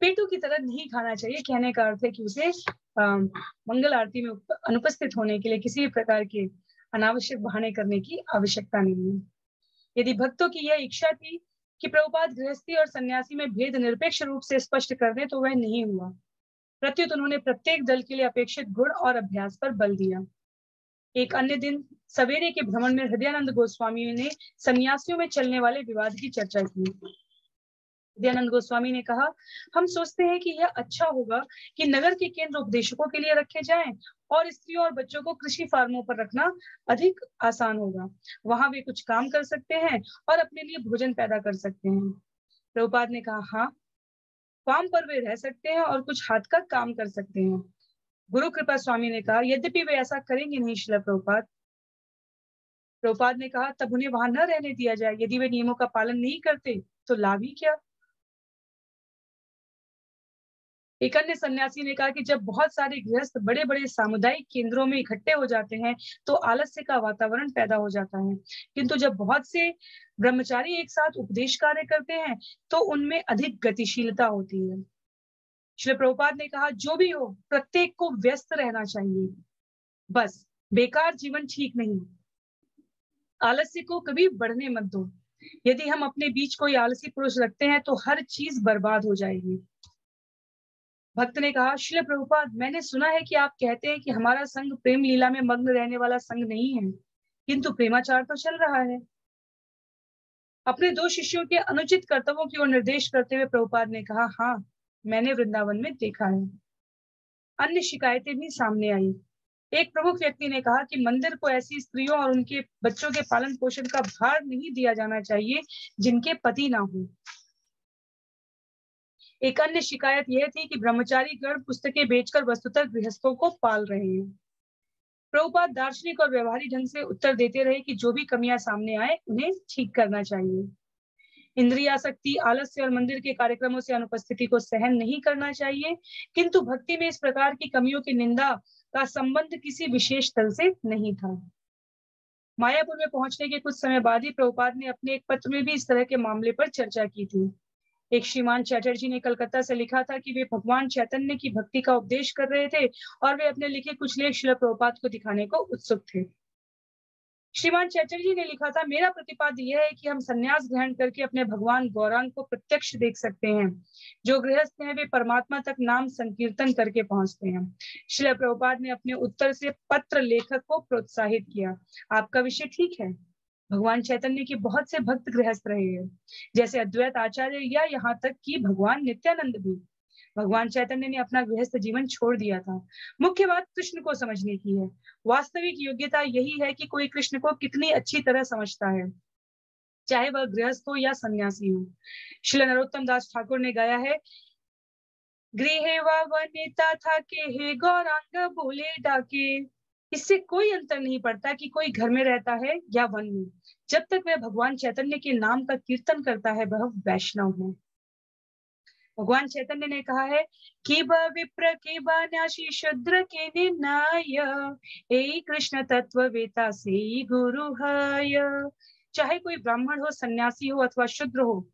पेटू की तरह नहीं खाना चाहिए। कहने का अर्थ है कि उसे मंगल आरती में अनुपस्थित होने के लिए किसी भी प्रकार के अनावश्यक बहाने करने की आवश्यकता नहीं है। यदि भक्तों की यह इच्छा थी कि प्रभुपाद गृहस्थी और सन्यासी में भेद निरपेक्ष रूप से स्पष्ट कर दें, तो वह नहीं हुआ। प्रत्युत उन्होंने प्रत्येक दल के लिए अपेक्षित गुण और अभ्यास पर बल दिया। एक अन्य दिन सवेरे के भ्रमण में हृदयानंद गोस्वामी ने सन्यासियों में चलने वाले विवाद की चर्चा की। दयानंद गोस्वामी ने कहा, हम सोचते हैं कि यह अच्छा होगा कि नगर के केंद्र उपदेशकों के लिए रखे जाएं और स्त्रियों और बच्चों को कृषि फार्मों पर रखना अधिक आसान होगा। वहां वे कुछ काम कर सकते हैं और अपने लिए भोजन पैदा कर सकते हैं। प्रभुपाद ने कहा, हाँ, फार्म पर वे रह सकते हैं और कुछ हाथ का काम कर सकते हैं। गुरु कृपा स्वामी ने कहा, यद्यपि वे ऐसा करेंगे नहीं श्रील प्रभुपाद। प्रभुपाद ने कहा, तब उन्हें वहां न रहने दिया जाए। यदि वे नियमों का पालन नहीं करते तो लाभ ही क्या? एक अन्य सन्यासी ने कहा कि जब बहुत सारे गृहस्थ बड़े बड़े सामुदायिक केंद्रों में इकट्ठे हो जाते हैं तो आलस्य का वातावरण पैदा हो जाता है, किंतु जब बहुत से ब्रह्मचारी एक साथ उपदेश कार्य करते हैं तो उनमें अधिक गतिशीलता होती है। श्री प्रभुपाद ने कहा, जो भी हो, प्रत्येक को व्यस्त रहना चाहिए, बस। बेकार जीवन ठीक नहीं। आलस्य को कभी बढ़ने मत दो। यदि हम अपने बीच कोई आलसी पुरुष रखते हैं तो हर चीज बर्बाद हो जाएगी। भक्त ने कहा, श्रील प्रभुपाद, मैंने सुना है कि आप कहते हैं कि हमारा संघ प्रेम लीला में मग्न रहने वाला संघ नहीं है, किंतु प्रेमाचार तो चल रहा है। अपने दो शिष्यों के अनुचित कर्तव्यों की ओर निर्देश करते हुए प्रभुपाद ने कहा, हाँ, मैंने वृंदावन में देखा है। अन्य शिकायतें भी सामने आई। एक प्रमुख व्यक्ति ने कहा कि मंदिर को ऐसी स्त्रियों और उनके बच्चों के पालन पोषण का भार नहीं दिया जाना चाहिए जिनके पति ना हो। एक अन्य शिकायत यह थी कि ब्रह्मचारी गण पुस्तकें बेचकर वस्तुतः गृहस्थों को पाल रहे हैं। प्रभुपाद दार्शनिक और व्यवहारिक ढंग से उत्तर देते रहे कि जो भी कमियां सामने आए उन्हें ठीक करना चाहिए। इंद्रियासक्ति, आलस्य और मंदिर के कार्यक्रमों से अनुपस्थिति को सहन नहीं करना चाहिए, किंतु भक्ति में इस प्रकार की कमियों की निंदा का संबंध किसी विशेष दल से नहीं था। मायापुर में पहुंचने के कुछ समय बाद ही प्रभुपाद ने अपने एक पत्र में भी इस तरह के मामले पर चर्चा की थी। एक श्रीमान चैटर्जी ने कलकत्ता से लिखा था कि वे भगवान चैतन्य की भक्ति का उपदेश कर रहे थे और वे अपने लिखे कुछ लेख श्रील प्रभुपाद को दिखाने को उत्सुक थे। श्रीमान चैटर्जी ने लिखा था, मेरा प्रतिपाद्य यह है कि हम संन्यास ग्रहण करके अपने भगवान गौरांग को प्रत्यक्ष देख सकते हैं। जो गृहस्थ हैं वे परमात्मा तक नाम संकीर्तन करके पहुंचते हैं। श्रील प्रभुपाद ने अपने उत्तर से पत्र लेखक को प्रोत्साहित किया, आपका विषय ठीक है। भगवान चैतन्य के बहुत से भक्त गृहस्थ रहे हैं, जैसे अद्वैत आचार्य या यहाँ तक कि भगवान नित्यानंद भी। भगवान चैतन्य ने अपना गृहस्थ जीवन छोड़ दिया था। मुख्य बात कृष्ण को समझने की है। वास्तविक योग्यता यही है कि कोई कृष्ण को कितनी अच्छी तरह समझता है, चाहे वह गृहस्थ हो या सन्यासी हो। श्री नरोत्तम दास ठाकुर ने गाया है, गृहे व वनिता था के हे गौरांग बोले डाके। इससे कोई अंतर नहीं पड़ता कि कोई घर में रहता है या वन में, जब तक वह भगवान चैतन्य के नाम का कीर्तन करता है वह वैष्णव है। भगवान चैतन्य ने कहा है कि विप्र के न्यासी शूद्र के निर्णय, ए कृष्ण तत्व वेता से गुरु है। चाहे कोई ब्राह्मण हो, सन्यासी हो अथवा शूद्र हो,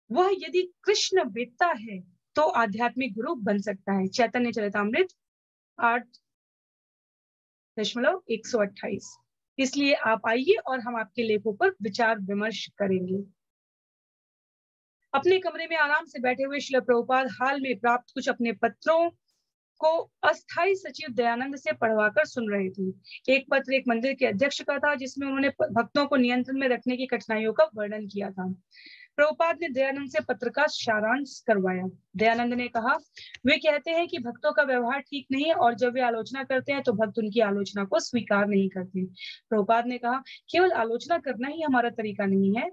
वह यदि कृष्ण वेत्ता है तो आध्यात्मिक गुरु बन सकता है। चैतन्य चरितामृत 8.128। इसलिए आप आइए और हम आपके लेखों पर विचार विमर्श करेंगे। अपने कमरे में आराम से बैठे हुए श्रील प्रभुपाद हाल में प्राप्त कुछ अपने पत्रों को अस्थाई सचिव दयानंद से पढ़वाकर सुन रहे थे। एक पत्र एक मंदिर के अध्यक्ष का था, जिसमें उन्होंने भक्तों को नियंत्रण में रखने की कठिनाइयों का वर्णन किया था। प्रभुपाद ने दयानंद से पत्र का सारांश करवाया। दयानंद ने कहा, वे कहते हैं कि भक्तों का व्यवहार ठीक नहीं है और जब वे आलोचना करते हैं तो भक्त उनकी आलोचना को स्वीकार नहीं करते। प्रभुपाद ने कहा, केवल आलोचना करना ही हमारा तरीका नहीं है,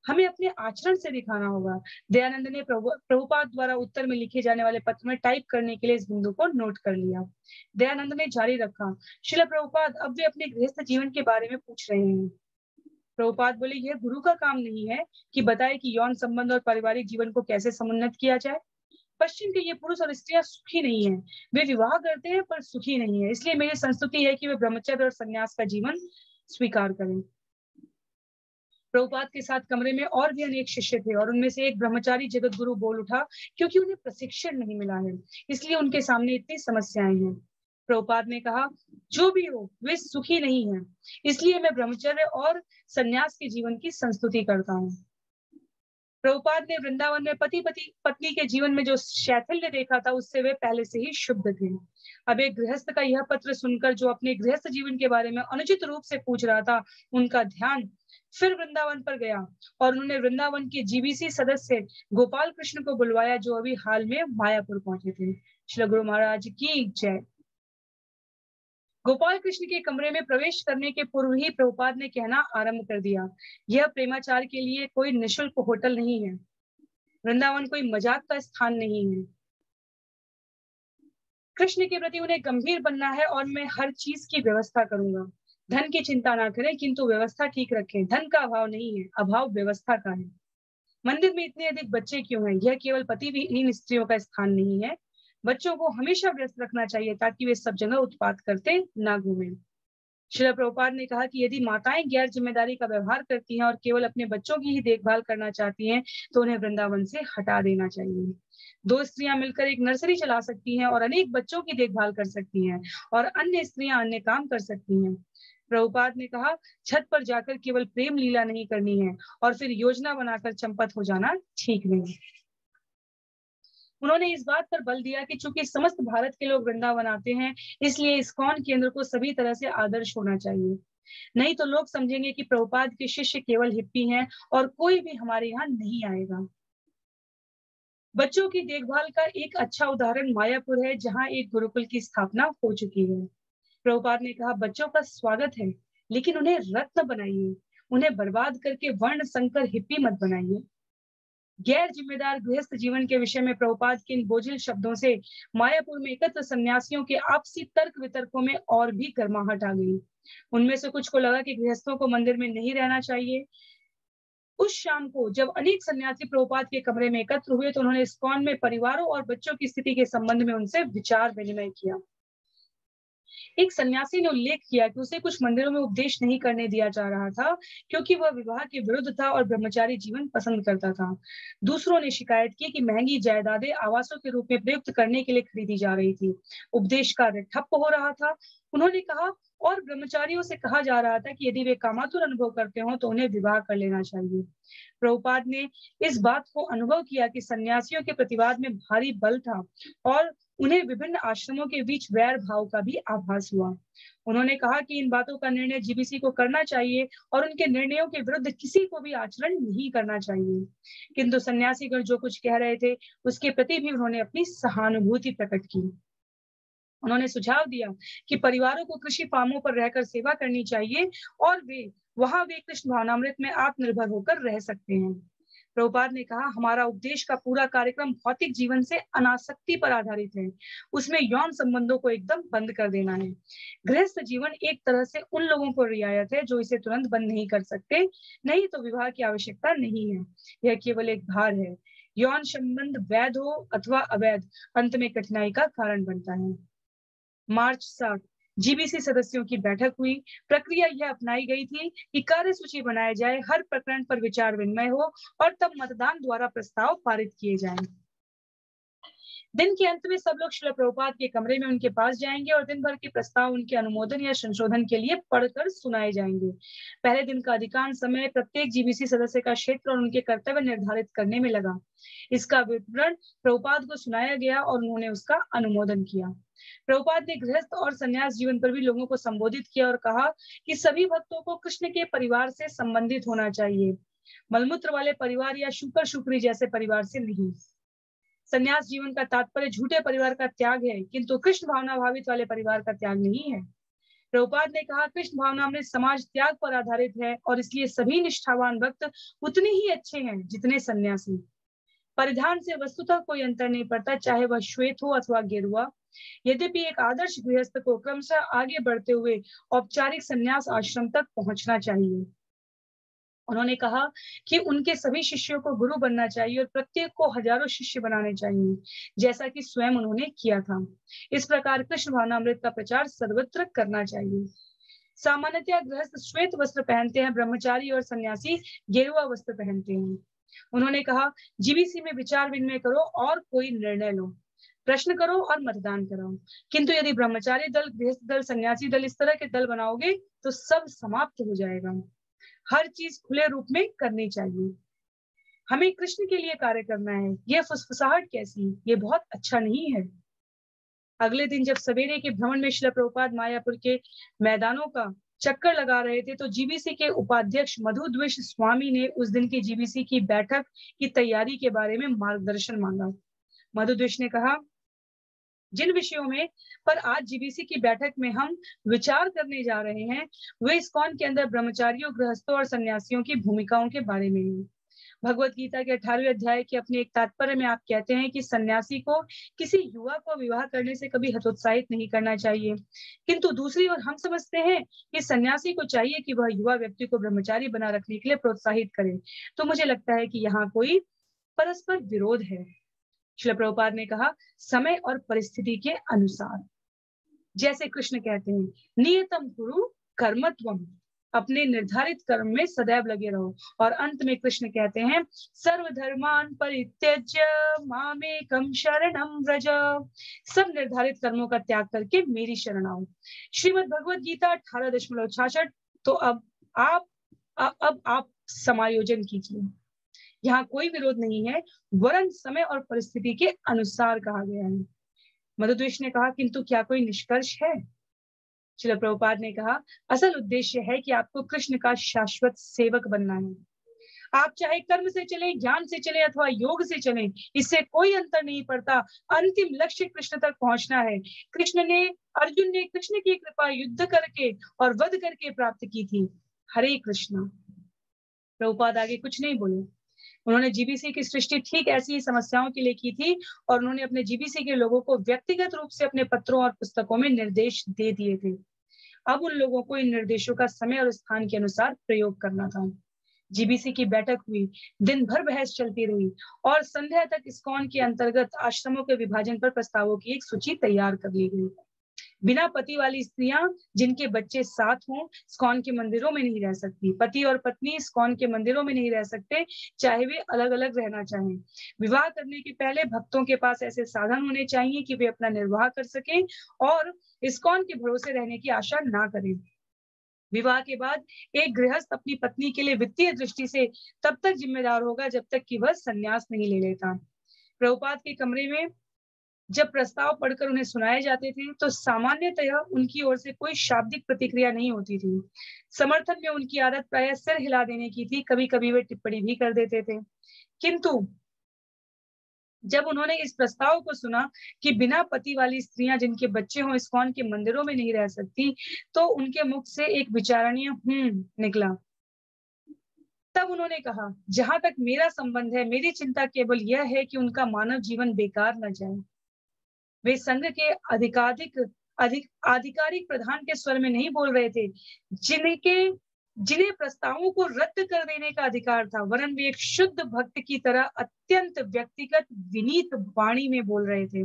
हमें अपने आचरण से दिखाना होगा। दयानंद ने प्रभुपाद द्वारा उत्तर में लिखे जाने वाले पत्र में टाइप करने के लिए इस बिंदु को नोट कर लिया। दयानंद ने जारी रखा, श्रील प्रभुपाद, अब वे अपने गृहस्थ जीवन के बारे में पूछ रहे हैं। प्रभुपाद बोले, यह गुरु का काम नहीं है कि बताए कि यौन संबंध और पारिवारिक जीवन को कैसे समुन्नत किया जाए। पश्चिम के ये पुरुष और स्त्रियां सुखी नहीं है, वे विवाह करते हैं पर सुखी नहीं है। इसलिए मेरी संस्तुति है कि वे ब्रह्मचर्य और संन्यास का जीवन स्वीकार करें। प्रभुपाद के साथ कमरे में और भी अनेक शिष्य थे और उनमें से एक ब्रह्मचारी जगत गुरु बोल उठा, क्योंकि उन्हें प्रशिक्षण नहीं मिला है, इसलिए उनके सामने इतनी समस्याएं हैं। प्रभुपाद ने कहा, जो भी हो, वे सुखी नहीं है, इसलिए मैं ब्रह्मचर्य और संन्यास के जीवन की संस्तुति करता हूँ। प्रभुपाद ने वृंदावन में पति पत्नी के जीवन में जो शैथिल्य देखा था, उससे वे पहले से ही शुद्ध थे। अब एक गृहस्थ का यह पत्र सुनकर जो अपने गृहस्थ जीवन के बारे में अनुचित रूप से पूछ रहा था, उनका ध्यान फिर वृंदावन पर गया और उन्होंने वृंदावन के जीबीसी सदस्य गोपाल कृष्ण को बुलवाया, जो अभी हाल में मायापुर पहुंचे थे। श्री गुरु महाराज की जय। गोपाल कृष्ण के कमरे में प्रवेश करने के पूर्व ही प्रभुपाद ने कहना आरंभ कर दिया, यह प्रेमाचार के लिए कोई निशुल्क होटल नहीं है, वृंदावन कोई मजाक का स्थान नहीं है। कृष्ण के प्रति उन्हें गंभीर बनना है और मैं हर चीज की व्यवस्था करूंगा। धन की चिंता ना करें, किंतु व्यवस्था ठीक रखें। धन का अभाव नहीं है, अभाव व्यवस्था का है। मंदिर में इतने अधिक बच्चे क्यों हैं? यह केवल पतिविहीन स्त्रियों का स्थान नहीं है। बच्चों को हमेशा व्यस्त रखना चाहिए ताकि वे सब जगह उत्पात करते ना घूमें। श्रील प्रभुपाद ने कहा कि यदि माताएं गैर जिम्मेदारी का व्यवहार करती हैं और केवल अपने बच्चों की ही देखभाल करना चाहती हैं, तो उन्हें वृंदावन से हटा देना चाहिए। दो स्त्रियां मिलकर एक नर्सरी चला सकती हैं और अनेक बच्चों की देखभाल कर सकती हैं और अन्य स्त्रियां अन्य काम कर सकती हैं। प्रभुपाद ने कहा, छत पर जाकर केवल प्रेम लीला नहीं करनी है और फिर योजना बनाकर चंपत हो जाना ठीक नहीं। उन्होंने इस बात पर बल दिया कि चूंकि समस्त भारत के लोग वृंदावन आते हैं, इसलिए इस्कॉन केंद्र को सभी तरह से आदर्श होना चाहिए, नहीं तो लोग समझेंगे कि प्रभुपाद के शिष्य केवल हिप्पी हैं और कोई भी हमारे यहाँ नहीं आएगा। बच्चों की देखभाल का एक अच्छा उदाहरण मायापुर है, जहाँ एक गुरुकुल की स्थापना हो चुकी है। प्रभुपाद ने कहा, बच्चों का स्वागत है, लेकिन उन्हें रत्न बनाइए, उन्हें बर्बाद करके वर्ण संकर हिप्पी मत बनाइए। गैर जिम्मेदार गृहस्थ जीवन के विषय में प्रभुपाद के इन बोझिल शब्दों से मायापुर में एकत्र सन्यासियों के आपसी तर्क वितर्कों में और भी गर्माहट आ गई। उनमें से कुछ को लगा कि गृहस्थों को मंदिर में नहीं रहना चाहिए। उस शाम को जब अनेक सन्यासी प्रभुपाद के कमरे में एकत्र हुए, तो उन्होंने इस्कॉन में परिवारों और बच्चों की स्थिति के संबंध में उनसे विचार विनिमय किया। एक सन्यासी ने उल्लेख किया कि उसे कुछ मंदिरों में उपदेश नहीं करने दिया जा रहा था, क्योंकि वह विवाह के विरुद्ध था और ब्रह्मचारी जीवन पसंद करता था। दूसरों ने शिकायत की कि महंगी जायदादें आवासों के रूप में प्रयुक्त करने के लिए खरीदी जा रही थी। उपदेश कार्य ठप्प हो रहा था। उन्होंने कहा, और ब्रह्मचारियों से कहा जा रहा था कि यदि वे कामातुर अनुभव करते हो तो उन्हें विवाह कर लेना चाहिए। प्रभुपाद ने इस बात को अनुभव किया कि सन्यासियों के प्रतिवाद में भारी बल था और उन्हें विभिन्न आश्रमों के बीच वैर भाव का भी आभास हुआ। उन्होंने कहा कि इन बातों का निर्णय जीबीसी को करना चाहिए और उनके निर्णयों के विरुद्ध किसी को भी आचरण नहीं करना चाहिए। किंतु सन्यासीगण जो कुछ कह रहे थे उसके प्रति भी उन्होंने अपनी सहानुभूति प्रकट की। उन्होंने सुझाव दिया कि परिवारों को कृषि फार्मों पर रहकर सेवा करनी चाहिए और वे कृष्ण भावनामृत में आत्मनिर्भर होकर रह सकते हैं। प्रभुपाद ने कहा, हमारा उपदेश का पूरा कार्यक्रम भौतिक जीवन से अनासक्ति पर आधारित है। उसमें यौन संबंधों को एकदम बंद कर देना है। गृहस्थ जीवन एक तरह से उन लोगों को रियायत है जो इसे तुरंत बंद नहीं कर सकते, नहीं तो विवाह की आवश्यकता नहीं है। यह केवल एक भार है। यौन संबंध वैध हो अथवा अवैध, अंत में कठिनाई का कारण बनता है। मार्च 7 जीबीसी सदस्यों की बैठक हुई। प्रक्रिया यह अपनाई गई थी कि कार्यसूची बनाया जाए, हर प्रकरण पर विचार विनिमय हो और तब मतदान द्वारा प्रस्ताव पारित किए जाएं। दिन के अंत में सब लोग श्रील प्रभुपाद के कमरे में उनके पास जाएंगे और दिन भर के प्रस्ताव उनके अनुमोदन या संशोधन के लिए पढ़कर सुनाए जाएंगे। पहले दिन का अधिकांश समय प्रत्येक जीबीसी सदस्य का क्षेत्र और उनके कर्तव्य निर्धारित करने में लगा। इसका विवरण प्रभुपाद को सुनाया गया और उन्होंने उसका अनुमोदन किया। प्रभुपाद ने गृहस्थ और संन्यास जीवन पर भी लोगों को संबोधित किया और कहा कि सभी भक्तों को कृष्ण के परिवार से संबंधित होना चाहिए, मलमूत्र वाले परिवार या शुकर शुक्री जैसे परिवार से नहीं। संन्यास जीवन का तात्पर्य झूठे परिवार का त्याग है, किंतु कृष्ण भावना भावित वाले परिवार का त्याग नहीं है। प्रभुपाद ने कहा, कृष्ण भावना में समाज त्याग पर आधारित है और इसलिए सभी निष्ठावान भक्त उतने ही अच्छे हैं जितने सन्यासी। परिधान से वस्तुतः कोई अंतर नहीं पड़ता, चाहे वह श्वेत हो अथवा गेरुआ। यद्यपि एक आदर्श गृहस्थ को क्रमशः आगे बढ़ते हुए औपचारिक संन्यास आश्रम तक पहुंचना चाहिए। उन्होंने कहा कि उनके सभी शिष्यों को गुरु बनना चाहिए और प्रत्येक को हजारों शिष्य बनाने चाहिए, जैसा कि स्वयं उन्होंने किया था। इस प्रकार कृष्ण भावनामृत का प्रचार सर्वत्र करना चाहिए। सामान्यतः गृहस्थ श्वेत वस्त्र पहनते हैं, ब्रह्मचारी और सन्यासी गेरुआ वस्त्र पहनते हैं। उन्होंने कहा, जीबीसी में विचार विनिमय करो और कोई निर्णय लो, प्रश्न करो और मतदान कराओ। किंतु यदि ब्रह्मचारी दल, गृहस्थ दल, सन्यासी दल इस तरह के दल बनाओगे तो सब समाप्त हो जाएगा। हर चीज खुले रूप में करनी चाहिए। हमें कृष्ण के लिए कार्य करना है। यह फुसफुसाहट कैसी, ये बहुत अच्छा नहीं है। अगले दिन जब सवेरे के भ्रमण में श्रील प्रभुपाद मायापुर के मैदानों का चक्कर लगा रहे थे तो जीबीसी के उपाध्यक्ष मधु द्विष स्वामी ने उस दिन की जीबीसी की बैठक की तैयारी के बारे में मार्गदर्शन मांगा। मधु द्विष ने कहा, जिन विषयों में पर आज जीबीसी की बैठक में हम विचार करने जा रहे हैं वे इस्कॉन के अंदर ब्रह्मचारियों, गृहस्थों और सन्यासियों की भूमिकाओं के बारे में है। भगवत गीता के 18वें अध्याय के अपने एक तात्पर्य में आप कहते हैं कि सन्यासी को किसी युवा को विवाह करने से कभी हतोत्साहित नहीं करना चाहिए, किंतु दूसरी ओर हम समझते हैं कि सन्यासी को चाहिए कि वह युवा व्यक्ति को ब्रह्मचारी बना रखने के लिए प्रोत्साहित करे। तो मुझे लगता है कि यहाँ कोई परस्पर विरोध है। श्रील प्रभुपाद ने कहा, समय और परिस्थिति के अनुसार, जैसे कृष्ण कहते हैं, नियतम कुरु कर्मत्वम, अपने निर्धारित कर्म में सदैव लगे रहो। और अंत में कृष्ण कहते हैं, सर्वधर्मान परित्यज्य मामेकं शरणं व्रज, सब निर्धारित कर्मों का त्याग करके मेरी शरण आओ। श्रीमद् भगवत गीता 18.66। तो अब आप समायोजन कीजिए। यहाँ कोई विरोध नहीं है, वरन समय और परिस्थिति के अनुसार कहा गया है। मधु द्विष ने कहा, किंतु क्या कोई निष्कर्ष है? श्रील प्रभुपाद ने कहा, असल उद्देश्य है कि आपको कृष्ण का शाश्वत सेवक बनना है। आप चाहे कर्म से चलें, ज्ञान से चलें अथवा योग से चलें, इससे कोई अंतर नहीं पड़ता। अंतिम लक्ष्य कृष्ण तक पहुंचना है। अर्जुन ने कृष्ण की कृपा युद्ध करके और वध करके प्राप्त की थी। हरे कृष्णा। प्रभुपाद आगे कुछ नहीं बोले। उन्होंने जीबीसी की सृष्टि ठीक ऐसी ही समस्याओं के लिए की थी और उन्होंने अपने जीबीसी के लोगों को व्यक्तिगत रूप से अपने पत्रों और पुस्तकों में निर्देश दे दिए थे। अब उन लोगों को इन निर्देशों का समय और स्थान के अनुसार प्रयोग करना था। जीबीसी की बैठक हुई, दिन भर बहस चलती रही और संध्या तक इस्कॉन के अंतर्गत आश्रमों के विभाजन पर प्रस्तावों की एक सूची तैयार कर ली गई। बिना पति वाली स्त्रियां जिनके बच्चे साथ हों इस्कॉन के मंदिरों में नहीं रह सकती। पति और पत्नी इस्कॉन के मंदिरों में नहीं रह सकते, चाहे वे अलग अलग रहना चाहें। विवाह करने के पहले भक्तों के पास ऐसे साधन होने चाहिए कि वे अपना निर्वाह कर सकें और इस्कॉन के भरोसे रहने की आशा ना करें। विवाह के बाद एक गृहस्थ अपनी पत्नी के लिए वित्तीय दृष्टि से तब तक जिम्मेदार होगा जब तक कि वह संन्यास नहीं ले लेता। प्रभुपाद के कमरे में जब प्रस्ताव पढ़कर उन्हें सुनाए जाते थे तो सामान्यतः उनकी ओर से कोई शाब्दिक प्रतिक्रिया नहीं होती थी। समर्थन में उनकी आदत प्रायः सिर हिला देने की थी, कभी-कभी वे टिप्पणी भी कर देते थे। किंतु जब उन्होंने इस प्रस्ताव को सुना कि बिना पति वाली स्त्रियां जिनके बच्चे हों इस्कॉन के मंदिरों में नहीं रह सकती, तो उनके मुख से एक विचारणीय निकला। तब उन्होंने कहा, जहां तक मेरा संबंध है, मेरी चिंता केवल यह है कि उनका मानव जीवन बेकार न जाए। वे संघ के आधिकारिक प्रधान के स्वर में नहीं बोल रहे थे, जिन्हें प्रस्तावों को रद्द कर देने का अधिकार था, वरन वे एक शुद्ध भक्त की तरह अत्यंत व्यक्तिगत विनीत वाणी में बोल रहे थे।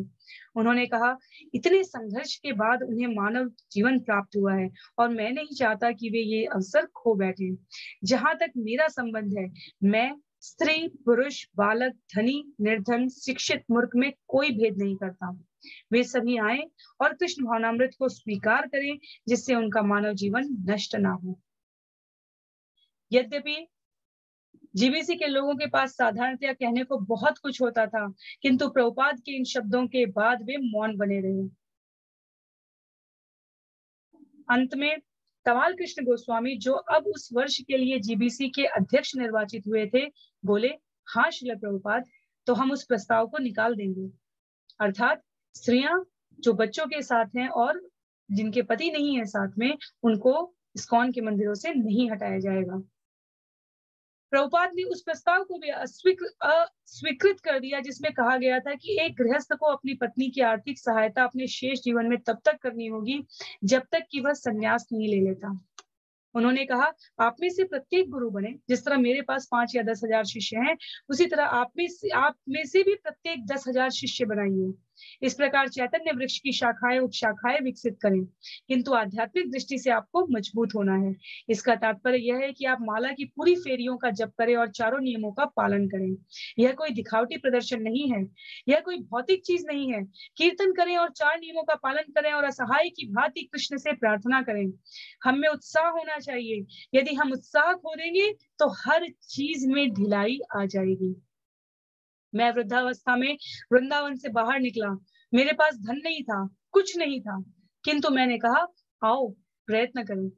उन्होंने कहा, इतने संघर्ष के बाद उन्हें मानव जीवन प्राप्त हुआ है और मैं नहीं चाहता कि वे ये अवसर खो बैठे। जहां तक मेरा संबंध है, मैं स्त्री, पुरुष, बालक, धनी, निर्धन, शिक्षित, मूर्ख में कोई भेद नहीं करता। वे सभी आए और कृष्ण भावनामृत को स्वीकार करें, जिससे उनका मानव जीवन नष्ट ना हो। यद्यपि जीबीसी के लोगों के पास साधारणतया कहने को बहुत कुछ होता था, किंतु प्रभुपाद के इन शब्दों के बाद वे मौन बने रहे। अंत में तमाल कृष्ण गोस्वामी, जो अब उस वर्ष के लिए जीबीसी के अध्यक्ष निर्वाचित हुए थे, बोले, हाँ श्रील प्रभुपाद, तो हम उस प्रस्ताव को निकाल देंगे। अर्थात स्त्रियां जो बच्चों के साथ हैं और जिनके पति नहीं है साथ में, उनको इस्कॉन के मंदिरों से नहीं हटाया जाएगा। प्रभुपाद ने उस प्रस्ताव को भी अस्वीकृत कर दिया, जिसमें कहा गया था कि एक गृहस्थ को अपनी पत्नी की आर्थिक सहायता अपने शेष जीवन में तब तक करनी होगी जब तक कि वह संन्यास नहीं ले लेता। उन्होंने कहा, आप में से प्रत्येक गुरु बने। जिस तरह मेरे पास 5 या 10,000 शिष्य हैं, उसी तरह आप में से भी प्रत्येक 10,000 शिष्य बनाइए। इस प्रकार चैतन्य वृक्ष की शाखाएं उपशाखाएं विकसित करें, किंतु आध्यात्मिक दृष्टि से आपको मजबूत होना है। इसका तात्पर्य यह है कि आप माला की पूरी फेरियों का जप करें और चारों नियमों का पालन करें। यह कोई दिखावटी प्रदर्शन नहीं है, यह कोई भौतिक चीज नहीं है। कीर्तन करें और 4 नियमों का पालन करें और असहाय की भांति कृष्ण से प्रार्थना करें। हम में उत्साह होना चाहिए। यदि हम उत्साह खो देंगे तो हर चीज में ढिलाई आ जाएगी। मैं वृद्धावस्था में वृंदावन से बाहर निकला। मेरे पास धन नहीं था, कुछ नहीं था, किंतु मैंने कहा, आओ प्रयत्न करें।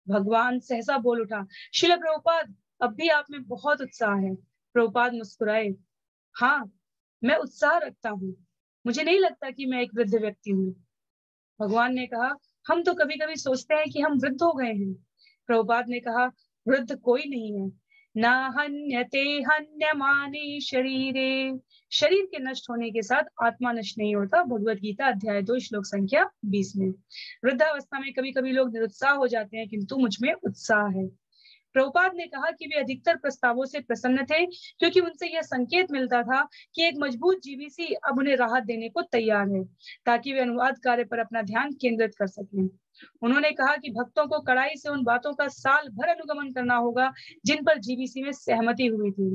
भगवान सहसा बोल उठा, श्रील प्रभुपाद, अब भी आप में बहुत उत्साह है। प्रभुपाद मुस्कुराए, हाँ, मैं उत्साह रखता हूँ। मुझे नहीं लगता कि मैं एक वृद्ध व्यक्ति हूँ। भगवान ने कहा, हम तो कभी कभी सोचते हैं कि हम वृद्ध हो गए हैं। प्रभुपाद ने कहा, वृद्ध कोई नहीं है। ना हन्यते हन्यमाने शरीरे, शरीर के नष्ट होने के साथ आत्मा नष्ट नहीं होता। भगवत गीता अध्याय 2 श्लोक संख्या 20 में। वृद्धावस्था में कभी कभी लोग निरुत्साह हो जाते हैं, किंतु मुझ में उत्साह है। प्रभुपाद ने कहा कि वे अधिकतर प्रस्तावों से प्रसन्न थे, क्योंकि उनसे यह संकेत मिलता था कि एक मजबूत जीबीसी अब उन्हें राहत देने को तैयार है, ताकि वे अनुवाद कार्य पर अपना ध्यान केंद्रित कर सकें। उन्होंने कहा कि भक्तों को कड़ाई से उन बातों का साल भर अनुगमन करना होगा जिन पर जीबीसी में सहमति हुई थी।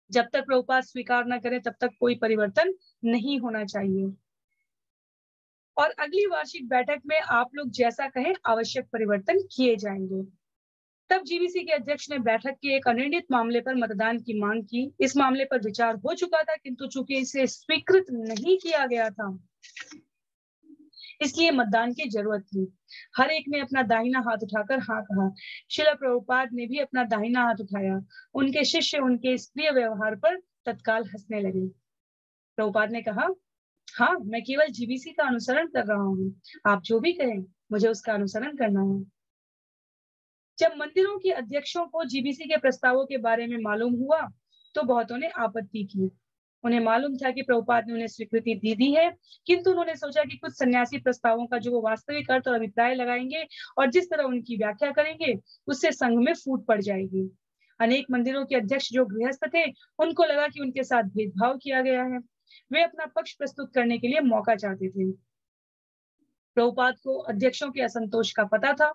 जब तक प्रभुपाद स्वीकार न करें, तब तक कोई परिवर्तन नहीं होना चाहिए। और अगली वार्षिक बैठक में आप लोग जैसा कहें, आवश्यक परिवर्तन किए जाएंगे। तब जीबीसी के अध्यक्ष ने बैठक के एक अनिर्णित मामले पर मतदान की मांग की। इस मामले पर विचार हो चुका था, किंतु चूंकि इसे स्वीकृत नहीं किया गया था, इसलिए मतदान की जरूरत थी। हर एक ने अपना दाहिना हाथ उठाकर हाँ कहा। श्रील प्रभुपाद ने भी अपना दाहिना हाथ उठाया। उनके शिष्य उनके इस प्रिय व्यवहार पर तत्काल हंसने लगे। प्रभुपाद ने कहा, हाँ, मैं केवल जीबीसी का अनुसरण कर रहा हूँ। आप जो भी कहें, मुझे उसका अनुसरण करना है। जब मंदिरों के अध्यक्षों को जीबीसी के प्रस्तावों के बारे में मालूम हुआ, तो बहुतों ने आपत्ति की। उन्हें मालूम था कि प्रभुपाद ने उन्हें स्वीकृति दे दी है, किंतु उन्होंने सोचा कि कुछ सन्यासी प्रस्तावों का जो वो वास्तविक अर्थ और अभिप्राय लगाएंगे और जिस तरह उनकी व्याख्या करेंगे, उससे संघ में फूट पड़ जाएगी। अनेक मंदिरों के अध्यक्ष जो गृहस्थ थे, उनको लगा कि उनके साथ भेदभाव किया गया है। वे अपना पक्ष प्रस्तुत करने के लिए मौका चाहते थे। प्रभुपाद को अध्यक्षों के असंतोष का पता था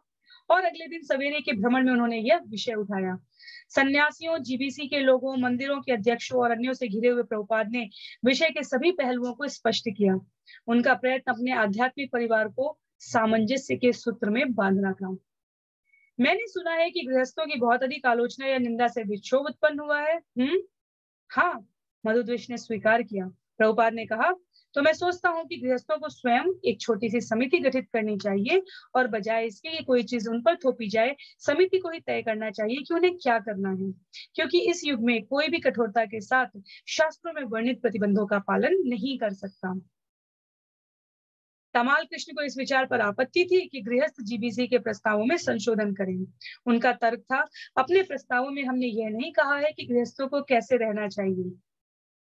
और अगले दिन सवेरे के भ्रमण में उन्होंने यह विषय उठाया। सन्यासियों, जीबीसी के लोगों, मंदिरों के अध्यक्षों और अन्यों से घिरे हुए प्रभुपाद ने विषय के सभी पहलुओं को स्पष्ट किया। उनका प्रयत्न अपने आध्यात्मिक परिवार को सामंजस्य के सूत्र में बांधना था। मैंने सुना है कि गृहस्थों की बहुत अधिक आलोचना या निंदा से विक्षोभ उत्पन्न हुआ है। हाँ, मधुद्वेष ने स्वीकार किया। प्रभुपाद ने कहा, तो मैं सोचता हूँ कि गृहस्थों को स्वयं एक छोटी सी समिति गठित करनी चाहिए और बजाय इसके कि कोई चीज उन पर थोपी जाए, समिति को ही तय करना चाहिए कि उन्हें क्या करना है, क्योंकि इस युग में कोई भी कठोरता के साथ शास्त्रों में वर्णित प्रतिबंधों का पालन नहीं कर सकता। तमाल कृष्ण को इस विचार पर आपत्ति थी कि गृहस्थ जीबीसी के प्रस्तावों में संशोधन करें। उनका तर्क था, अपने प्रस्तावों में हमने यह नहीं कहा है कि गृहस्थों को कैसे रहना चाहिए।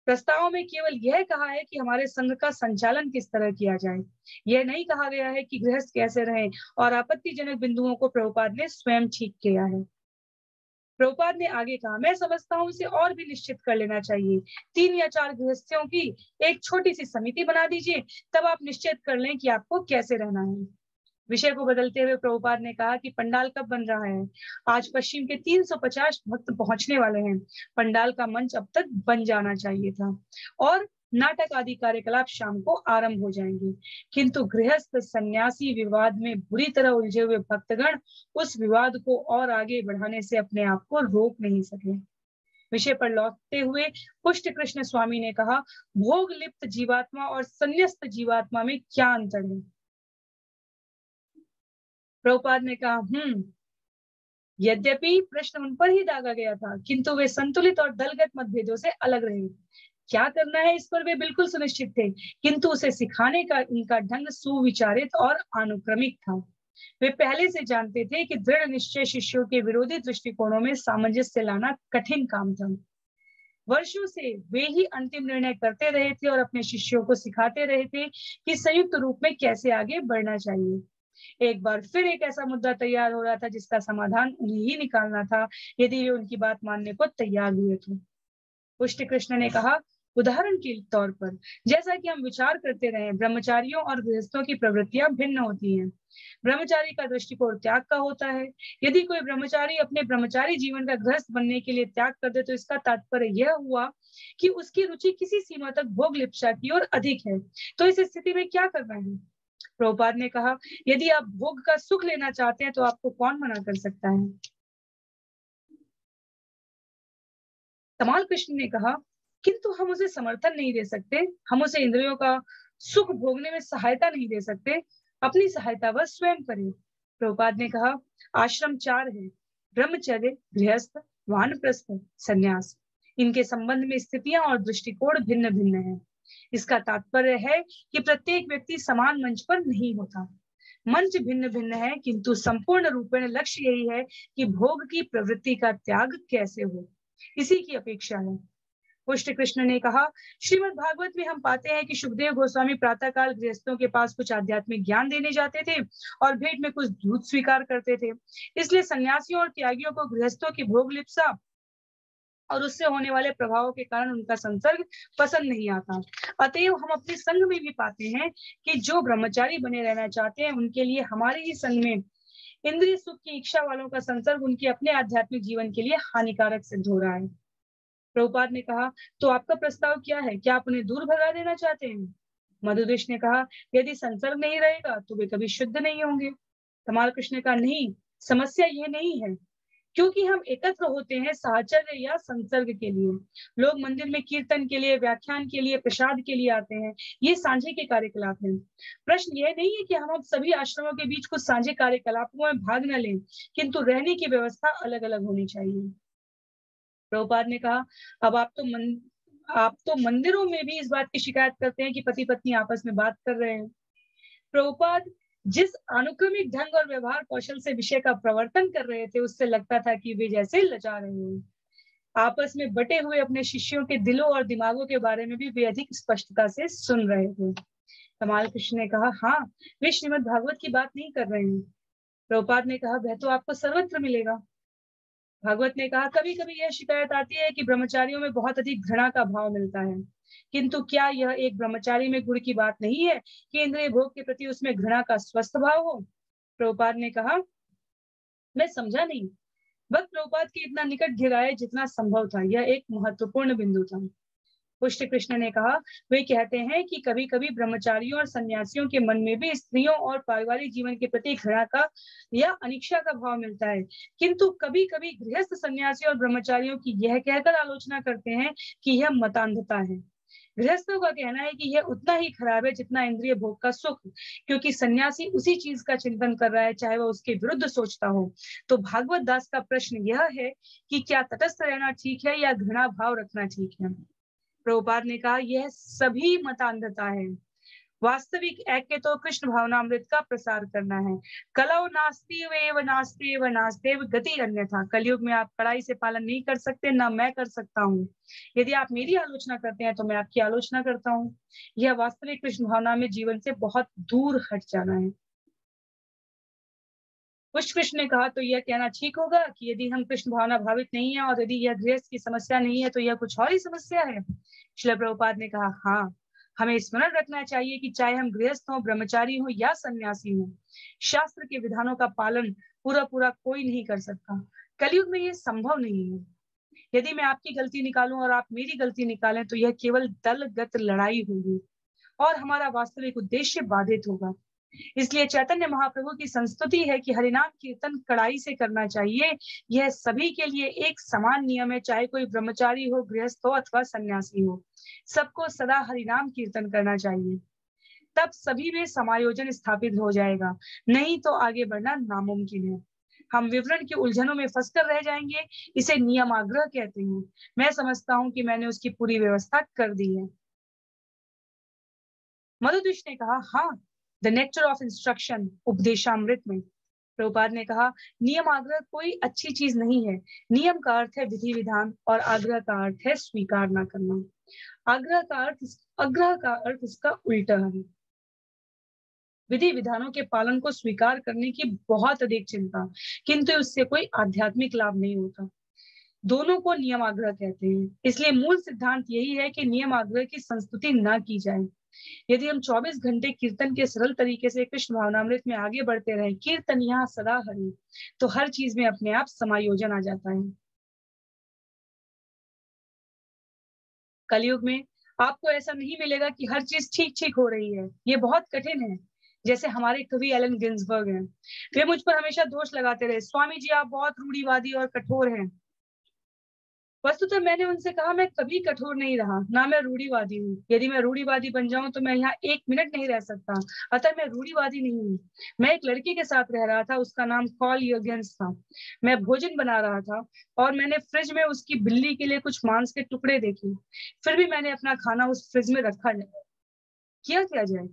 प्रस्ताव में केवल यह कहा है कि हमारे संघ का संचालन किस तरह किया जाए। यह नहीं कहा गया है कि गृहस्थ कैसे रहें, और आपत्तिजनक बिंदुओं को प्रभुपाद ने स्वयं ठीक किया है। प्रभुपाद ने आगे कहा, मैं समझता हूँ इसे और भी निश्चित कर लेना चाहिए। 3 या 4 गृहस्थियों की एक छोटी सी समिति बना दीजिए, तब आप निश्चित कर लें कि आपको कैसे रहना है। विषय को बदलते हुए प्रभुपाद ने कहा कि पंडाल कब बन रहा है? आज पश्चिम के 350 भक्त पहुंचने वाले हैं। पंडाल का मंच अब तक बन जाना चाहिए था और नाटक आदि कार्यकलाप शाम को आरंभ हो जाएंगे, किंतु गृहस्थ सन्यासी विवाद में बुरी तरह उलझे हुए भक्तगण उस विवाद को और आगे बढ़ाने से अपने आप को रोक नहीं सके। विषय पर लौटते हुए पुष्ट कृष्ण स्वामी ने कहा, भोग लिप्त जीवात्मा और संन्यस्त जीवात्मा में क्या अंतर है? प्रभुपाद ने कहा, यद्यपि प्रश्न उन पर ही दागा गया था, किंतु वे संतुलित और दलगत मतभेदों से अलग रहे। क्या करना है इस पर वे बिल्कुल सुनिश्चित थे, किंतु उसे सिखाने का उनका ढंग सुविचारित और अनुक्रमिक था। वे पहले से जानते थे कि दृढ़ निश्चय शिष्यों के विरोधी दृष्टिकोणों में सामंजस्य लाना कठिन काम था। वर्षों से वे ही अंतिम निर्णय करते रहे थे और अपने शिष्यों को सिखाते रहे थे कि संयुक्त रूप में कैसे आगे बढ़ना चाहिए। एक बार फिर एक ऐसा मुद्दा तैयार हो रहा था जिसका समाधान उन्हें ही निकालना था, यदि वे उनकी बात मानने को तैयार हुए थे। पुष्ट कृष्ण ने कहा, उदाहरण के तौर पर जैसा कि हम विचार करते रहे, ब्रह्मचारियों और गृहस्थों की प्रवृत्तियां भिन्न होती हैं। ब्रह्मचारी का दृष्टिकोण त्याग का होता है। यदि कोई ब्रह्मचारी अपने ब्रह्मचारी जीवन का गृहस्थ बनने के लिए त्याग कर दे, तो इसका तात्पर्य यह हुआ कि उसकी रुचि किसी सीमा तक भोग लिप्सा की ओर अधिक है। तो इस स्थिति में क्या करना है? प्रभुपाद ने कहा, यदि आप भोग का सुख लेना चाहते हैं तो आपको कौन मना कर सकता है? तमाल कृष्ण ने कहा, किंतु हम उसे समर्थन नहीं दे सकते, हम उसे इंद्रियों का सुख भोगने में सहायता नहीं दे सकते। अपनी सहायता वह स्वयं करे। प्रभुपाद ने कहा, आश्रम 4 है, ब्रह्मचर्य, गृहस्थ, वानप्रस्थ, संन्यास। इनके संबंध में स्थितियां और दृष्टिकोण भिन्न भिन्न है। इसका तात्पर्य है कि प्रत्येक व्यक्ति समान मंच पर नहीं होता। मंच भिन्न भिन्न है, किंतु संपूर्ण रूपेण लक्ष्य यही है कि भोग की प्रवृत्ति का त्याग कैसे हो, इसी की अपेक्षा है। पुष्ट कृष्ण ने कहा, श्रीमद् भागवत में हम पाते हैं कि सुखदेव गोस्वामी प्रातःकाल गृहस्थों के पास कुछ आध्यात्मिक ज्ञान देने जाते थे और भेंट में कुछ दूध स्वीकार करते थे। इसलिए सन्यासियों और त्यागियों को गृहस्थों की भोग लिप्सा और उससे होने वाले प्रभावों के कारण उनका संसर्ग पसंद नहीं आता। अतएव हम अपने संघ में भी पाते हैं कि जो ब्रह्मचारी बने रहना चाहते हैं, उनके लिए हमारे ही संघ में इंद्रिय सुख की इच्छा वालों का संसर्ग उनके अपने आध्यात्मिक जीवन के लिए हानिकारक सिद्ध हो रहा है। प्रभुपाद ने कहा, तो आपका प्रस्ताव क्या है? क्या आप उन्हें दूर भगा देना चाहते हैं? मधुदेश ने कहा, यदि संसर्ग नहीं रहेगा तो वे कभी शुद्ध नहीं होंगे। तमाल कृष्ण ने कहा, नहीं, समस्या यह नहीं है, क्योंकि हम एकत्र होते हैं साहचर्य या संसर्ग के लिए। लोग मंदिर में कीर्तन के लिए, व्याख्यान के लिए, प्रसाद के लिए आते हैं। ये साझे के कार्यकलाप हैं। प्रश्न यह नहीं है कि हम अब सभी आश्रमों के बीच कुछ साझे कार्यकलापों में भाग न लें, किंतु रहने की व्यवस्था अलग अलग होनी चाहिए। प्रभुपाद ने कहा, अब आप तो मंदिरों में भी इस बात की शिकायत करते हैं कि पति पत्नी आपस में बात कर रहे हैं। प्रभुपाद जिस अनुक्रमिक ढंग और व्यवहार कौशल से विषय का प्रवर्तन कर रहे थे, उससे लगता था कि वे जैसे लजा रहे हैं। आपस में बटे हुए अपने शिष्यों के दिलों और दिमागों के बारे में भी वे अधिक स्पष्टता से सुन रहे थे। कमाल कृष्ण ने कहा, हाँ, वे श्रीमद् भागवत की बात नहीं कर रहे हैं। प्रभुपाद ने कहा, वह तो आपको सर्वत्र मिलेगा। भागवत ने कहा, कभी कभी यह शिकायत आती है कि ब्रह्मचारियों में बहुत अधिक घृणा का भाव मिलता है, किंतु क्या यह एक ब्रह्मचारी में गुण की बात नहीं है कि इंद्रिय भोग के प्रति उसमें घृणा का स्वस्थ भाव हो? प्रभुपाद ने कहा, मैं समझा नहीं। वक्त प्रभुपाद के इतना निकट घिराए जितना संभव था। यह एक महत्वपूर्ण बिंदु था। पुष्ट कृष्ण ने कहा, वे कहते हैं कि कभी कभी ब्रह्मचारियों और सन्यासियों के मन में भी स्त्रियों और पारिवारिक जीवन के प्रति घृणा का या अनिच्छा का भाव मिलता है, किंतु कभी कभी गृहस्थ सन्यासियों और ब्रह्मचारियों की यह कहकर आलोचना करते हैं कि यह मतांधता है। गृहस्थों का कहना है कि यह उतना ही खराब है जितना इंद्रिय भोग का सुख, क्योंकि सन्यासी उसी चीज का चिंतन कर रहा है चाहे वह उसके विरुद्ध सोचता हो। तो भागवत दास का प्रश्न यह है कि क्या तटस्थ रहना ठीक है या घृणा भाव रखना ठीक है। प्रभुपाद ने कहा यह सभी मतांधता है। वास्तविक ऐक्य तो कृष्ण भावनामृत का प्रसार करना है। कलौ नास्ति नास्ति नास्तेव गति अन्यथा। कलयुग में आप कड़ाई से पालन नहीं कर सकते, ना मैं कर सकता हूँ। यदि आप मेरी आलोचना करते हैं तो मैं आपकी आलोचना करता हूँ। यह वास्तविक कृष्ण भावना में जीवन से बहुत दूर हट जाना है। पुष्ट कृष्ण ने कहा तो यह कहना ठीक होगा कि यदि हम कृष्ण भावना भावित नहीं है और यदि यह गृहस्थ की समस्या नहीं है तो यह कुछ और ही समस्या है। श्रील प्रभुपाद ने कहा हाँ, हमें स्मरण रखना चाहिए कि चाहे हम गृहस्थ हो, ब्रह्मचारी हो या सन्यासी हो, शास्त्र के विधानों का पालन पूरा पूरा कोई नहीं कर सकता। कलयुग में यह संभव नहीं है। यदि मैं आपकी गलती निकालूं और आप मेरी गलती निकालें तो यह केवल दलगत लड़ाई होगी और हमारा वास्तविक उद्देश्य बाधित होगा। इसलिए चैतन्य महाप्रभु की संस्तुति है कि हरिनाम कीर्तन कड़ाई से करना चाहिए। यह सभी के लिए एक समान नियम है, चाहे कोई ब्रह्मचारी हो, गृहस्थ हो अथवा सन्यासी हो, सबको सदा हरिनाम कीर्तन करना चाहिए। तब सभी में समायोजन स्थापित हो जाएगा, नहीं तो आगे बढ़ना नामुमकिन है। हम विवरण की उलझनों में फंसकर रह जाएंगे। इसे नियमाग्रह कहते हैं। मैं समझता हूं कि मैंने उसकी पूरी व्यवस्था कर दी है। मधुदीश ने कहा हाँ, the nectar of instruction Upadeshamrita में प्रभुपाद ने कहा नियम आग्रह कोई अच्छी चीज नहीं है। नियम का अर्थ है विधि विधान और आग्रह का अर्थ है स्वीकार न करना। आग्रह का अर्थ इसका उल्टा है। विधि विधानों के पालन को स्वीकार करने की बहुत अधिक चिंता, किंतु उससे कोई आध्यात्मिक लाभ नहीं होता। दोनों को नियम आग्रह कहते हैं। इसलिए मूल सिद्धांत यही है कि नियम आग्रह की संस्तुति न की जाए। यदि हम 24 घंटे कीर्तन के सरल तरीके से कृष्ण भावनामृत में आगे बढ़ते रहे, कीर्तन यहाँ सदा हरि, तो हर चीज में अपने आप समायोजन आ जाता है। कलयुग में आपको ऐसा नहीं मिलेगा कि हर चीज ठीक ठीक हो रही है। ये बहुत कठिन है। जैसे हमारे कवि एलन गिन्सबर्ग हैं, वे मुझ पर हमेशा दोष लगाते रहे, स्वामी जी आप बहुत रूढ़िवादी और कठोर हैं। वस्तुतः मैंने उनसे कहा मैं कभी कठोर नहीं रहा, ना मैं रूढ़िवादी हूँ। यदि मैं रूढ़िवादी बन जाऊं तो मैं यहाँ एक मिनट नहीं रह सकता। अतः मैं रूढ़िवादी नहीं हूँ। मैं एक लड़की के साथ रह रहा था, उसका नाम कॉल यूगेंस था। मैं भोजन बना रहा था और मैंने फ्रिज में उसकी बिल्ली के लिए कुछ मांस के टुकड़े देखे। फिर भी मैंने अपना खाना उस फ्रिज में रखा। किया जाए।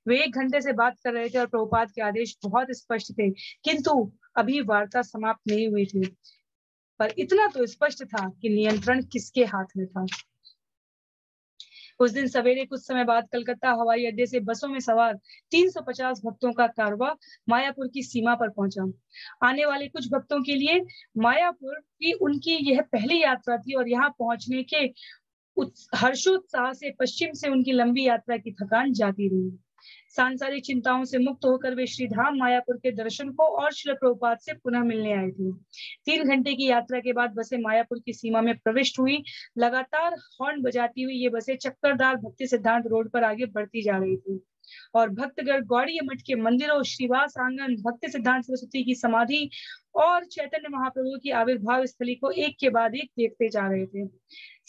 वे 1 घंटे से बात कर रहे थे और प्रभुपाद के आदेश बहुत स्पष्ट थे, किंतु अभी वार्ता समाप्त नहीं हुई थी। पर इतना तो स्पष्ट था कि नियंत्रण किसके हाथ में था। उस दिन सवेरे कुछ समय बाद कलकत्ता हवाई अड्डे से बसों में सवार 350 भक्तों का कारवां मायापुर की सीमा पर पहुंचा। आने वाले कुछ भक्तों के लिए मायापुर की उनकी यह पहली यात्रा थी और यहाँ पहुंचने के हर्षोत्साह से पश्चिम से उनकी लंबी यात्रा की थकान जाती रही। सांसारिक चिंताओं से मुक्त होकर वे श्री धाम मायापुर के दर्शन को और श्रील प्रभुपाद से पुनः मिलने आए थे। 3 घंटे की यात्रा के बाद बसें मायापुर की सीमा में प्रविष्ट हुई। लगातार हॉर्न बजाती हुई ये बसें चक्करदार भक्ति सिद्धांत रोड पर आगे बढ़ती जा रही थी और भक्तगण गौड़ी मठ के मंदिरों, श्रीवास आंगन, भक्ति सिद्धांत सरस्वती की समाधि और चैतन्य महाप्रभु की आविर्भाव स्थली को एक के बाद एक देखते जा रहे थे।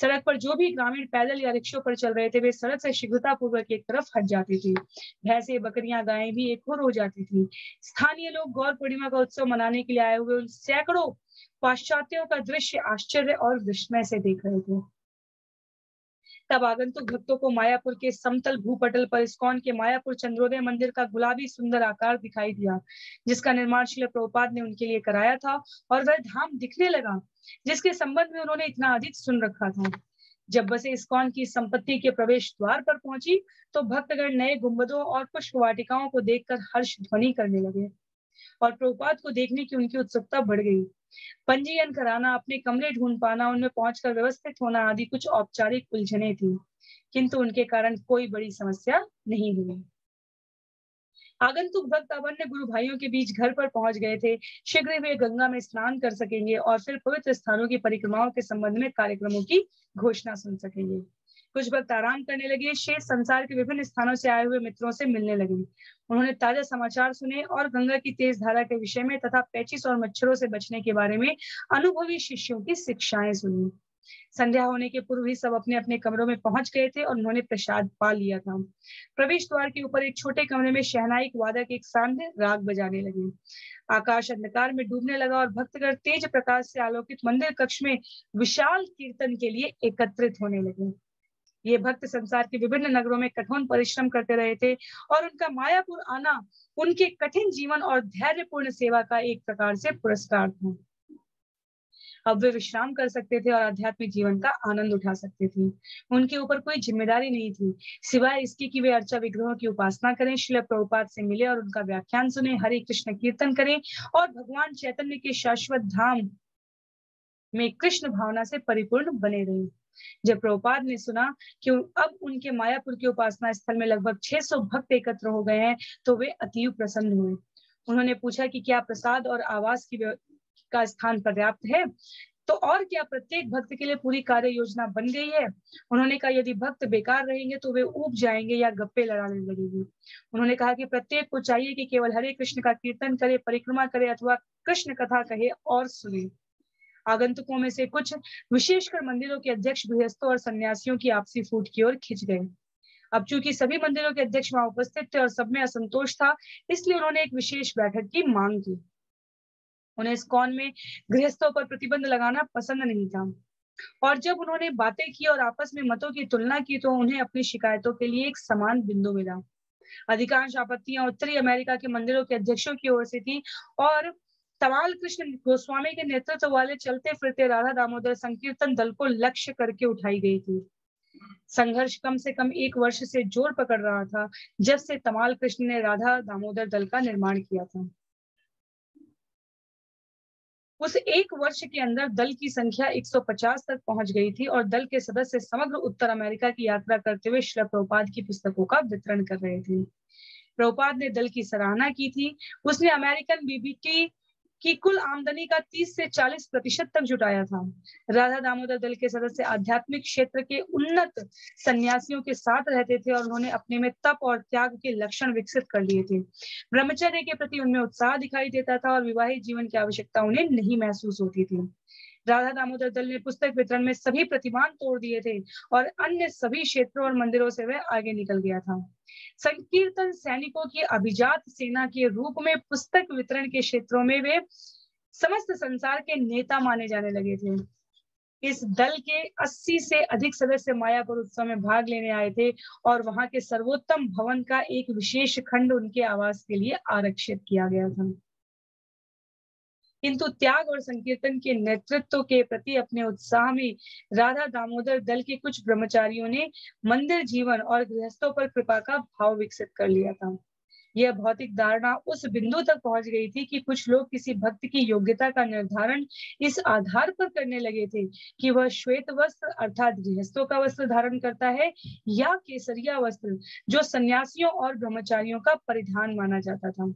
सड़क पर जो भी ग्रामीण पैदल या रिक्शों पर चल रहे थे, वे सड़क से शीघ्रता पूर्वक एक तरफ हट जाती थी। भैंसे, बकरियां, गायें भी एक और हो जाती थी। स्थानीय लोग गौर पूर्णिमा का उत्सव मनाने के लिए आए हुए उन सैकड़ों पाश्चात्यों का दृश्य आश्चर्य और विस्मय से देख रहे थे। तब आगंतुक भक्तों को मायापुर के समतल भूपटल पर इस्कॉन के मायापुर चंद्रोदय मंदिर का गुलाबी सुंदर आकार दिखाई दिया, जिसका निर्माण श्रील प्रभुपाद ने उनके लिए कराया था, और वह धाम दिखने लगा जिसके संबंध में उन्होंने इतना अधिक सुन रखा था। जब बसें इस्कॉन की संपत्ति के प्रवेश द्वार पर पहुंची तो भक्तगण नए गुंबदों और पुष्प वाटिकाओं को देखकर हर्ष ध्वनि करने लगे और प्रभुपाद को देखने की उनकी उत्सुकता बढ़ गई। पंजीयन कराना, अपने कमरे ढूंढ पाना, उनमें पहुंचकर व्यवस्थित होना आदि कुछ औपचारिक उलझने थी, किंतु उनके कारण कोई बड़ी समस्या नहीं हुई। आगंतुक भक्त अब अन्य गुरु भाइयों के बीच घर पर पहुंच गए थे। शीघ्र वे गंगा में स्नान कर सकेंगे और फिर पवित्र स्थानों की परिक्रमाओं के संबंध में कार्यक्रमों की घोषणा सुन सकेंगे। कुछ भक्त आराम करने लगे, शेष संसार के विभिन्न स्थानों से आए हुए मित्रों से मिलने लगे। उन्होंने ताजा समाचार सुने और गंगा की तेज धारा के विषय में तथा पेचिस और मच्छरों से बचने के बारे में अनुभवी शिष्यों की शिक्षाएं सुनी। संध्या होने के पूर्व ही सब अपने अपने कमरों में पहुंच गए थे और उन्होंने प्रसाद पा लिया था। प्रवेश द्वार के ऊपर एक छोटे कमरे में शहनाई वादक एक शानदार राग बजाने लगे। आकाश अंधकार में डूबने लगा और भक्तगण तेज प्रकाश से आलोकित मंदिर कक्ष में विशाल कीर्तन के लिए एकत्रित होने लगे। ये भक्त संसार के विभिन्न नगरों में कठोर परिश्रम करते रहे थे और उनका मायापुर आना उनके कठिन जीवन और धैर्यपूर्ण सेवा का एक प्रकार से पुरस्कार था। अब वे विश्राम कर सकते थे और आध्यात्मिक जीवन का आनंद उठा सकते थे। उनके ऊपर कोई जिम्मेदारी नहीं थी सिवाय इसकी कि वे अर्चा विग्रहों की उपासना करें, श्रील प्रभुपाद से मिले और उनका व्याख्यान सुने, हरे कृष्ण कीर्तन करें और भगवान चैतन्य के शाश्वत धाम में कृष्ण भावना से परिपूर्ण बने रहे। जब प्रभुपाद ने सुना कि अब उनके मायापुर के उपासना स्थल में लगभग 600 भक्त एकत्र हो गए हैं, तो वे अतीव प्रसन्न हुए। उन्होंने पूछा कि क्या प्रसाद और आवास का स्थान पर्याप्त है, तो और क्या प्रत्येक भक्त के लिए पूरी कार्य योजना बन गई है। उन्होंने कहा यदि भक्त बेकार रहेंगे तो वे ऊब जाएंगे या गप्पे लड़ाने लगेंगे। उन्होंने कहा कि प्रत्येक को चाहिए कि केवल हरे कृष्ण का कीर्तन करे, परिक्रमा करे अथवा कृष्ण कथा कहे और सुने। आगंतुकों में से कुछ, विशेषकर मंदिरों के अध्यक्ष, गृहस्थों और सन्यासियों की आपसी फूट की ओर खिंच गए। अब चूंकि सभी मंदिरों के अध्यक्ष वहां उपस्थित थे और सब में असंतोष था, इसलिए उन्होंने एक विशेष बैठक की मांग की। उन्हें इस कौन में गृहस्थों पर प्रतिबंध लगाना पसंद नहीं था और जब उन्होंने बातें की और आपस में मतों की तुलना की तो उन्हें अपनी शिकायतों के लिए एक समान बिंदु मिला। अधिकांश आपत्तियां उत्तरी अमेरिका के मंदिरों के अध्यक्षों की ओर से थी और तमाल कृष्ण गोस्वामी के नेतृत्व वाले चलते फिरते राधा दामोदर संकीर्तन दल को लक्ष्य करके उठाई गई थी। संघर्ष कम से कम 1 वर्ष से जोर पकड़ रहा था जब से तमाल कृष्ण ने राधा दामोदर दल का निर्माण किया था। उस 1 वर्ष के अंदर दल की संख्या 150 तक पहुंच गई थी और दल के सदस्य समग्र उत्तर अमेरिका की यात्रा करते हुए श्रील प्रभुपाद की पुस्तकों का वितरण कर रहे थे। प्रभुपाद ने दल की सराहना की थी। उसने अमेरिकन बीबीटी की कुल आमदनी का 30 से 40% तक जुटाया था। राधा दामोदर दल के सदस्य आध्यात्मिक क्षेत्र के उन्नत सन्यासियों के साथ रहते थे और उन्होंने अपने में तप और त्याग के लक्षण विकसित कर लिए थे। ब्रह्मचर्य के प्रति उनमें उत्साह दिखाई देता था और विवाहित जीवन की आवश्यकता उन्हें नहीं महसूस होती थी। राधा दामोदर दल ने पुस्तक वितरण में सभी प्रतिमान तोड़ दिए थे और अन्य सभी क्षेत्रों और मंदिरों से वह आगे निकल गया था। संकीर्तन सैनिकों की अभिजात सेना के रूप में पुस्तक वितरण के क्षेत्रों में वे समस्त संसार के नेता माने जाने लगे थे। इस दल के 80 से अधिक सदस्य मायापुर उत्सव में भाग लेने आए थे और वहां के सर्वोत्तम भवन का एक विशेष खंड उनके आवास के लिए आरक्षित किया गया था। किंतु त्याग और संकीर्तन के नेतृत्व के प्रति अपने उत्साह में राधा दामोदर दल के कुछ ब्रह्मचारियों ने मंदिर जीवन और गृहस्थों पर कृपा का भाव विकसित कर लिया था। यह भौतिक धारणा उस बिंदु तक पहुंच गई थी कि कुछ लोग किसी भक्त की योग्यता का निर्धारण इस आधार पर करने लगे थे कि वह श्वेत वस्त्र अर्थात गृहस्थों का वस्त्र धारण करता है या केसरिया वस्त्र जो सन्यासियों और ब्रह्मचारियों का परिधान माना जाता था।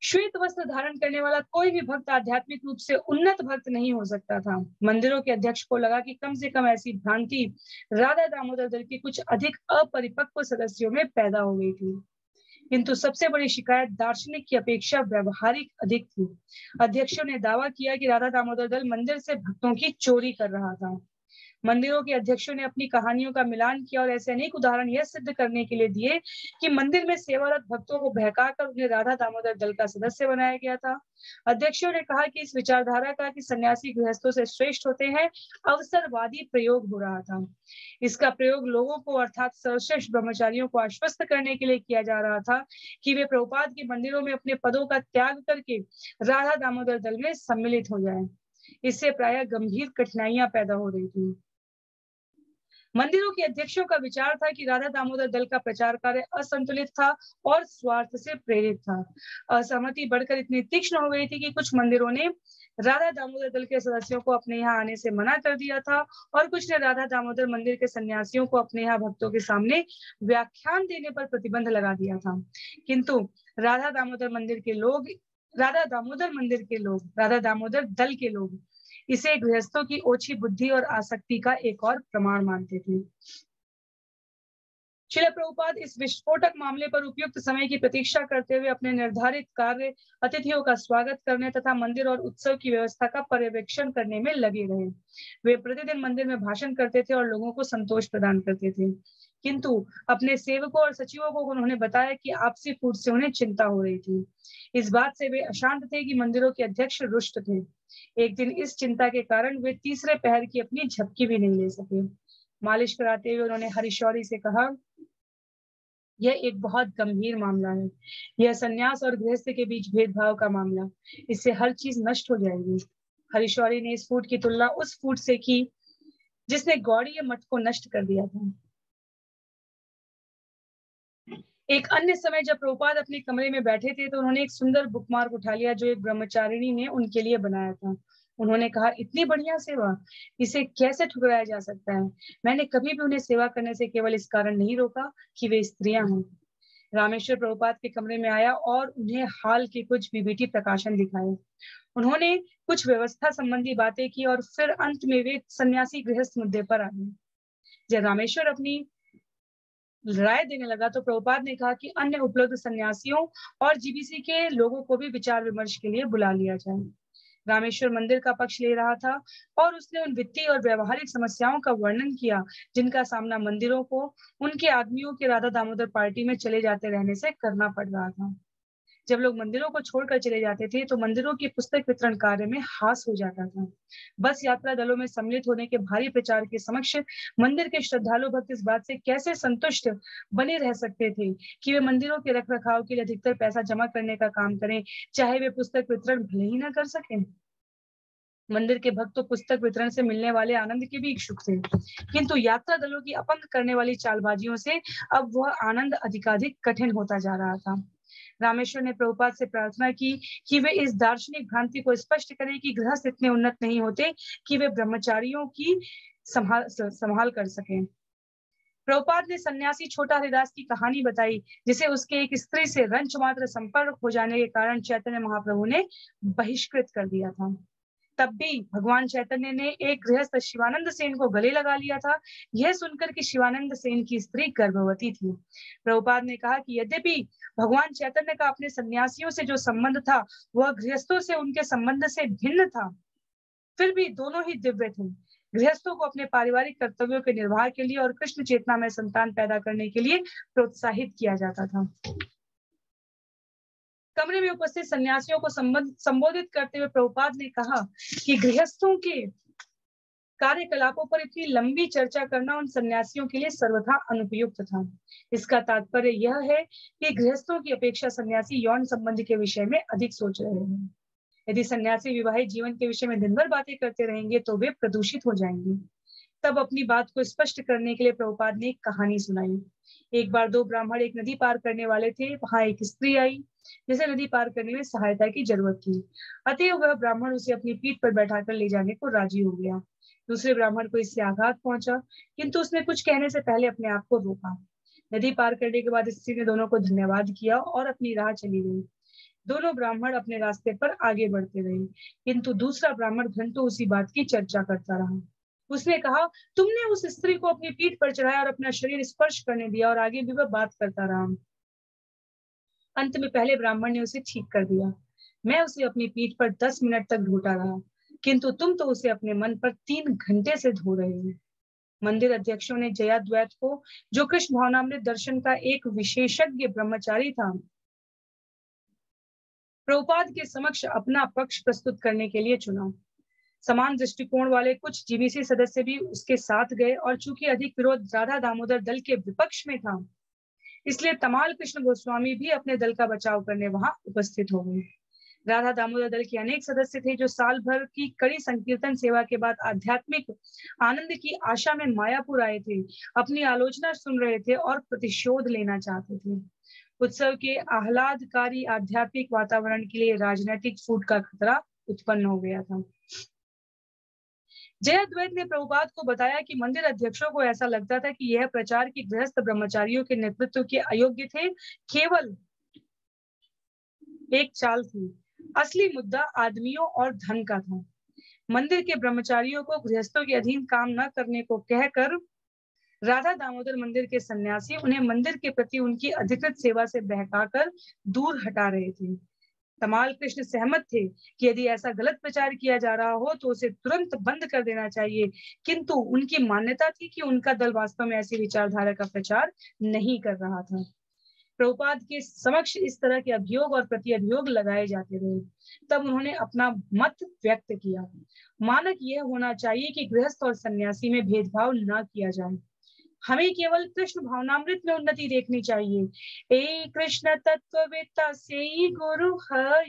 श्वेत वस्त्र धारण करने वाला कोई भी भक्त आध्यात्मिक रूप से उन्नत भक्त नहीं हो सकता था। मंदिरों के अध्यक्ष को लगा कि कम से कम ऐसी भ्रांति राधा दामोदर दल के कुछ अधिक अपरिपक्व सदस्यों में पैदा हो गई थी। किंतु सबसे बड़ी शिकायत दार्शनिक की अपेक्षा व्यवहारिक अधिक थी। अध्यक्षों ने दावा किया कि राधा दामोदर दल मंदिर से भक्तों की चोरी कर रहा था। मंदिरों के अध्यक्षों ने अपनी कहानियों का मिलान किया और ऐसे अनेक उदाहरण यह सिद्ध करने के लिए दिए कि मंदिर में सेवारत भक्तों को बहकाकर उन्हें राधा दामोदर दल का सदस्य बनाया गया था। अध्यक्षों ने कहा कि इस विचारधारा का कि सन्यासी गृहस्थों से श्रेष्ठ होते हैं अवसरवादी प्रयोग हो रहा था। इसका प्रयोग लोगों को अर्थात सर्वश्रेष्ठ ब्रह्मचारियों को आश्वस्त करने के लिए किया जा रहा था कि वे प्रभुपाद के मंदिरों में अपने पदों का त्याग करके राधा दामोदर दल में सम्मिलित हो जाएं। इससे प्रायः गंभीर कठिनाइयां पैदा हो रही थी। मंदिरों के अध्यक्षों का विचार था कि राधा दामोदर दल का प्रचार कार्य असंतुलित था और स्वार्थ से प्रेरित था। असहमति बढ़कर इतनी तीक्ष्ण हो गई थी कि कुछ मंदिरों ने राधा दामोदर दल के सदस्यों को अपने यहाँ आने से मना कर दिया था और कुछ ने राधा दामोदर मंदिर के सन्यासियों को अपने यहाँ भक्तों के सामने व्याख्यान देने पर प्रतिबंध लगा दिया था। किंतु राधा दामोदर दल के लोग इसे गृहस्थों की ओछी बुद्धि और आसक्ति का एक और प्रमाण मानते थे। श्रील प्रभुपाद इस विस्फोटक मामले पर उपयुक्त समय की प्रतीक्षा करते हुए अपने निर्धारित कार्य, अतिथियों का स्वागत करने तथा मंदिर और उत्सव की व्यवस्था का पर्यवेक्षण करने में लगे रहे। वे प्रतिदिन मंदिर में भाषण करते थे और लोगों को संतोष प्रदान करते थे, किंतु अपने सेवकों और सचिवों को उन्होंने बताया कि आपसी फूट से उन्हें चिंता हो रही थी। इस बात से वे अशांत थे कि मंदिरों के अध्यक्ष रुष्ट थे। एक दिन इस चिंता के कारण वे तीसरे पहर की अपनी झपकी भी नहीं ले सके। मालिश कराते हुए उन्होंने हरिशौरी से कहा, यह एक बहुत गंभीर मामला है। यह सन्यास और गृहस्थ के बीच भेदभाव का मामला। इससे हर चीज नष्ट हो जाएगी। हरिशौरी ने इस फूट की तुलना उस फूट से की जिसने गौड़ीय मठ को नष्ट कर दिया था। एक अन्य समय जब प्रभुपाद अपने कमरे में बैठे थे तो उन्होंने एक सुंदर बुकमार्क उठा लिया जो एक ब्रह्मचारिणी ने उनके लिए बनाया था। उन्होंने कहा, इतनी बढ़िया सेवा, इसे कैसे ठुकराया जा सकता है। मैंने कभी भी उन्हें सेवा करने से केवल इस कारण नहीं रोका कि वे स्त्रियां हैं। रामेश्वर प्रभुपाद के कमरे में आया और उन्हें हाल के कुछ बीबीटी प्रकाशन दिखाए। उन्होंने कुछ व्यवस्था संबंधी बातें की और फिर अंत में वे सन्यासी गृहस्थ मुद्दे पर आए। जब रामेश्वर अपनी राय देने लगा तो प्रभुपाद ने कहा कि अन्य उपलब्ध सन्यासियों और जीबीसी के लोगों को भी विचार विमर्श के लिए बुला लिया जाए। रामेश्वर मंदिर का पक्ष ले रहा था और उसने उन वित्तीय और व्यवहारिक समस्याओं का वर्णन किया जिनका सामना मंदिरों को उनके आदमियों के राधा दामोदर पार्टी में चले जाते रहने से करना पड़ रहा था। जब लोग मंदिरों को छोड़कर चले जाते थे तो मंदिरों की पुस्तक वितरण कार्य में हास हो जाता था। बस यात्रा दलों में सम्मिलित होने के भारी प्रचार के समक्ष मंदिर के श्रद्धालु भक्त इस बात से कैसे संतुष्ट बने रह सकते थे कि वे मंदिरों के रख रखाव के लिए अधिकतर पैसा जमा करने का काम करें, चाहे वे पुस्तक वितरण भले ही ना कर सकें। मंदिर के भक्त तो पुस्तक वितरण से मिलने वाले आनंद के भी इच्छुक थे, किंतु यात्रा दलों की अपंग करने वाली चालबाजियों से अब वह आनंद अधिकाधिक कठिन होता जा रहा था। रामेश्वर ने प्रभुपाद से प्रार्थना की कि वे इस दार्शनिक भ्रांति को स्पष्ट करें कि गृहस्थ इतने उन्नत नहीं होते कि वे ब्रह्मचारियों की संभाल कर सकें। प्रभुपाद ने सन्यासी छोटा हरिदास की कहानी बताई जिसे उसके एक स्त्री से रंच मात्र संपर्क हो जाने के कारण चैतन्य महाप्रभु ने बहिष्कृत कर दिया था। तब भी भगवान चैतन्य ने एक गृहस्थ शिवानंद सेन को गले लगा लिया था, यह सुनकर कि शिवानंद सेन की स्त्री गर्भवती थी। प्रभुपाद ने कहा कि यद्यपि भगवान चैतन्य का अपने सन्यासियों से जो संबंध था वह गृहस्थों से उनके संबंध से भिन्न था, फिर भी दोनों ही दिव्य थे। गृहस्थों को अपने पारिवारिक कर्तव्यों के निर्वाह के लिए और कृष्ण चेतना में संतान पैदा करने के लिए प्रोत्साहित किया जाता था। कमरे में उपस्थित सन्यासियों को संबोधित करते हुए प्रभुपाद ने कहा कि गृहस्थों के कार्यकलापों पर इतनी लंबी चर्चा करना उन सन्यासियों के लिए सर्वथा अनुपयुक्त था। इसका तात्पर्य यह है कि गृहस्थों की अपेक्षा सन्यासी यौन संबंध के विषय में अधिक सोच रहे हैं। यदि सन्यासी विवाहित जीवन के विषय में दिन भर बातें करते रहेंगे तो वे प्रदूषित हो जाएंगे। तब अपनी बात को स्पष्ट करने के लिए प्रभुपाद ने एक कहानी सुनाई। एक बार दो ब्राह्मण एक नदी पार करने वाले थे। वहां एक स्त्री आई जिसे नदी पार करने में सहायता की जरूरत थी, अतः वह ब्राह्मण उसे अपनी पीठ पर बैठाकर ले जाने को राजी हो गया। दूसरे ब्राह्मण को इससे आघात पहुंचा, किंतु उसने कुछ कहने से पहले अपने आप को रोका। नदी पार करने के बाद स्त्री ने दोनों को धन्यवाद किया और अपनी राह चली गई। दोनों ब्राह्मण अपने रास्ते पर आगे बढ़ते रहे, किंतु दूसरा ब्राह्मण घंटों उसी बात की चर्चा करता रहा। उसने कहा, तुमने उस स्त्री को अपनी पीठ पर चढ़ाया और अपना शरीर स्पर्श करने दिया, और आगे भी वह बात करता रहा। अंत में पहले ब्राह्मण ने उसे ठीक कर दिया। मैं उसे अपनी पीठ पर 10 मिनट तक ढूंढता रहा, किंतु तुम तो उसे अपने मन पर 3 घंटे से ढूंढ रहे हो। मंदिर अध्यक्षों ने जयाद्वैत को, जो कृष्ण भावनामृत दर्शन का एक विशेषज्ञ ब्रह्मचारी था, प्रभुपाद के समक्ष अपना पक्ष प्रस्तुत करने के लिए चुना। समान दृष्टिकोण वाले कुछ जीबीसी सदस्य भी उसके साथ गए, और चूंकि अधिक विरोध राधा दामोदर दल के विपक्ष में था, इसलिए तमाल कृष्ण गोस्वामी भी अपने दल का बचाव करने वहां उपस्थित हो गए। राधा दामोदर दल के अनेक सदस्य थे जो साल भर की कड़ी संकीर्तन सेवा के बाद आध्यात्मिक आनंद की आशा में मायापुर आए थे, अपनी आलोचना सुन रहे थे और प्रतिशोध लेना चाहते थे। उत्सव के आह्लादकारी आध्यात्मिक वातावरण के लिए राजनीतिक फूट का खतरा उत्पन्न हो गया था। जयाद्वैत ने प्रभुपाद को बताया कि मंदिर अध्यक्षों को ऐसा लगता था कि यह प्रचार की गृहस्थ ब्रह्मचारियों के नेतृत्व के अयोग्य थे, केवल एक चाल थी। असली मुद्दा आदमियों और धन का था। मंदिर के ब्रह्मचारियों को गृहस्थों के अधीन काम न करने को कहकर राधा दामोदर मंदिर के सन्यासी उन्हें मंदिर के प्रति उनकी अधिकृत सेवा से बहकाकर दूर हटा रहे थे। तमाल कृष्ण सहमत थे कि यदि ऐसा गलत प्रचार किया जा रहा हो तो उसे तुरंत बंद कर देना चाहिए, किंतु उनकी मान्यता थी कि उनका दल वास्तव में ऐसी विचारधारा का प्रचार नहीं कर रहा था। प्रभुपाद के समक्ष इस तरह के अभियोग और प्रति अभियोग लगाए जाते रहे। तब उन्होंने अपना मत व्यक्त किया। मानक यह होना चाहिए कि गृहस्थ और सन्यासी में भेदभाव न किया जाए। हमें केवल कृष्ण भावनामृत में उन्नति देखनी चाहिए। ए कृष्ण तत्ववेत्ता से गुरु है।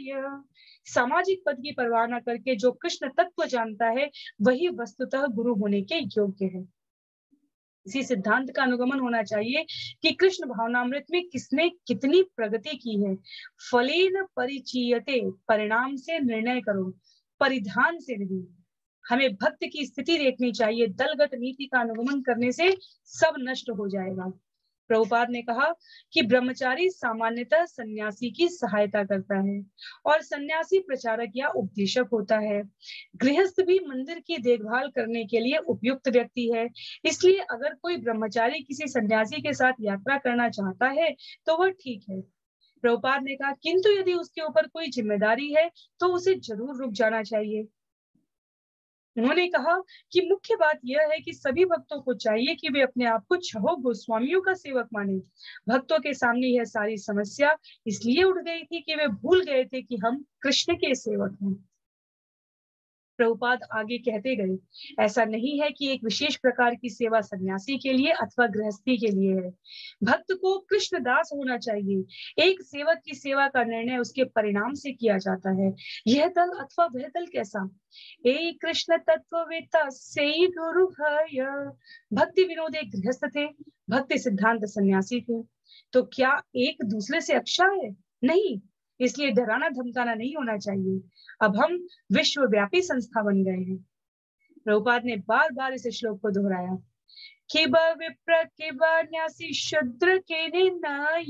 सामाजिक पद की परवाह न करके जो कृष्ण तत्व जानता है वही वस्तुतः गुरु होने के योग्य है। इसी सिद्धांत का अनुगमन होना चाहिए कि कृष्ण भावनामृत में किसने कितनी प्रगति की है। फलेन परिचीयते, परिणाम से निर्णय करो, परिधान से नहीं। हमें भक्त की स्थिति देखनी चाहिए। दलगत नीति का अनुगमन करने से सब नष्ट हो जाएगा। प्रभुपाद ने कहा कि ब्रह्मचारी सामान्यतः सन्यासी की सहायता करता है और सन्यासी प्रचारक या उपदेशक होता है। गृहस्थ भी मंदिर की देखभाल करने के लिए उपयुक्त व्यक्ति है। इसलिए अगर कोई ब्रह्मचारी किसी सन्यासी के साथ यात्रा करना चाहता है तो वह ठीक है। प्रभुपाद ने कहा, किंतु यदि उसके ऊपर कोई जिम्मेदारी है तो उसे जरूर रुक जाना चाहिए। उन्होंने कहा कि मुख्य बात यह है कि सभी भक्तों को चाहिए कि वे अपने आप को छहो गोस्वामियों का सेवक माने। भक्तों के सामने यह सारी समस्या इसलिए उठ गई थी कि वे भूल गए थे कि हम कृष्ण के सेवक हैं। प्रभुपाद आगे कहते गए, ऐसा नहीं है कि एक विशेष प्रकार की सेवा सन्यासी के लिए अथवा गृहस्थी के लिए है। भक्त को कृष्णदास होना चाहिए। एक सेवक की सेवा का निर्णय उसके परिणाम से किया जाता है। यह दल अथवा वह दल कैसा। ए कृष्ण तत्ववेत्ता से गुरु है। भक्ति विनोद एक गृहस्थ थे, भक्ति सिद्धांत सन्यासी थे। तो क्या एक दूसरे से अच्छा है? नहीं। इसलिए डराना धमकाना नहीं होना चाहिए। अब हम विश्वव्यापी संस्था बन गए हैं। प्रभुपाद ने बार बार इस श्लोक को दोहराया। किबा विप्र किबा न्यासी शूद्र के निनाय,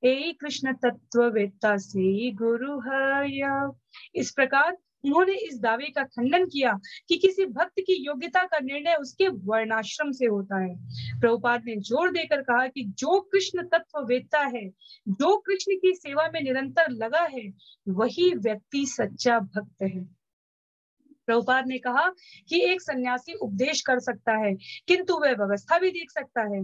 ए कृष्ण तत्ववेत्ता से गुरु है। इस प्रकार उन्होंने इस दावे का खंडन किया कि किसी भक्त की योग्यता का निर्णय उसके वर्णाश्रम से होता है। प्रभुपाद ने जोर देकर कहा कि जो कृष्ण तत्ववेत्ता है, जो कृष्ण की सेवा में निरंतर लगा है, वही व्यक्ति सच्चा भक्त है। प्रभुपाद ने कहा कि एक सन्यासी उपदेश कर सकता है किंतु वह व्यवस्था भी देख सकता है।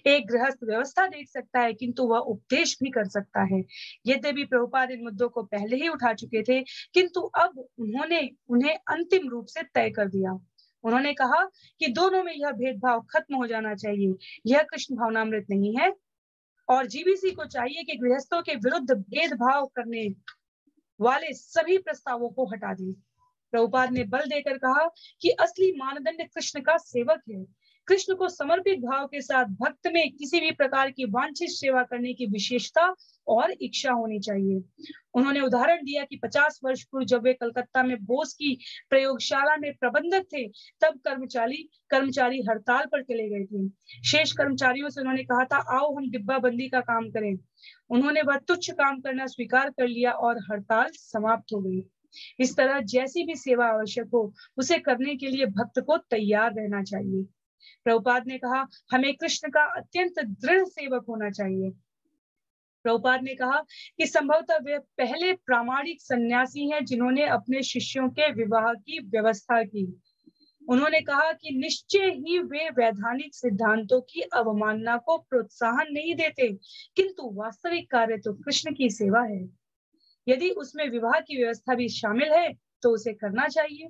एक गृहस्थ व्यवस्था देख सकता है किंतु वह उपदेश भी कर सकता है। यद्यपि प्रभुपाद इन मुद्दों को पहले ही उठा चुके थे, किंतु अब उन्होंने उन्हें अंतिम रूप से तय कर दिया। उन्होंने कहा कि दोनों में यह भेदभाव खत्म हो जाना चाहिए। यह कृष्ण भावनामृत नहीं है और जीबीसी को चाहिए कि गृहस्थों के विरुद्ध भेदभाव करने वाले सभी प्रस्तावों को हटा दें। प्रभुपाद ने बल देकर कहा कि असली मानदंड कृष्ण का सेवक है। कृष्ण को समर्पित भाव के साथ भक्त में किसी भी प्रकार की वांछित सेवा करने की विशेषता और इच्छा होनी चाहिए। उन्होंने उदाहरण दिया कि 50 वर्ष पूर्व जब वे कलकत्ता में बोस की प्रयोगशाला में प्रबंधक थे, तब कर्मचारी हड़ताल पर चले गए थे। शेष कर्मचारियों से उन्होंने कहा था, आओ हम डिब्बा बंदी का काम करें। उन्होंने वह तुच्छ काम करना स्वीकार कर लिया और हड़ताल समाप्त हो गई। इस तरह जैसी भी सेवा आवश्यक हो उसे करने के लिए भक्त को तैयार रहना चाहिए। प्रभुपाद ने कहा, हमें कृष्ण का अत्यंत दृढ़ सेवक होना चाहिए। प्रभुपाद ने कहा कि संभवतः वे पहले प्रामाणिक सन्यासी हैं जिन्होंने अपने शिष्यों के विवाह की व्यवस्था की। उन्होंने कहा कि निश्चय ही वे वैधानिक सिद्धांतों की अवमानना को प्रोत्साहन नहीं देते, किंतु वास्तविक कार्य तो कृष्ण की सेवा है। यदि उसमें विवाह की व्यवस्था भी शामिल है तो उसे करना चाहिए।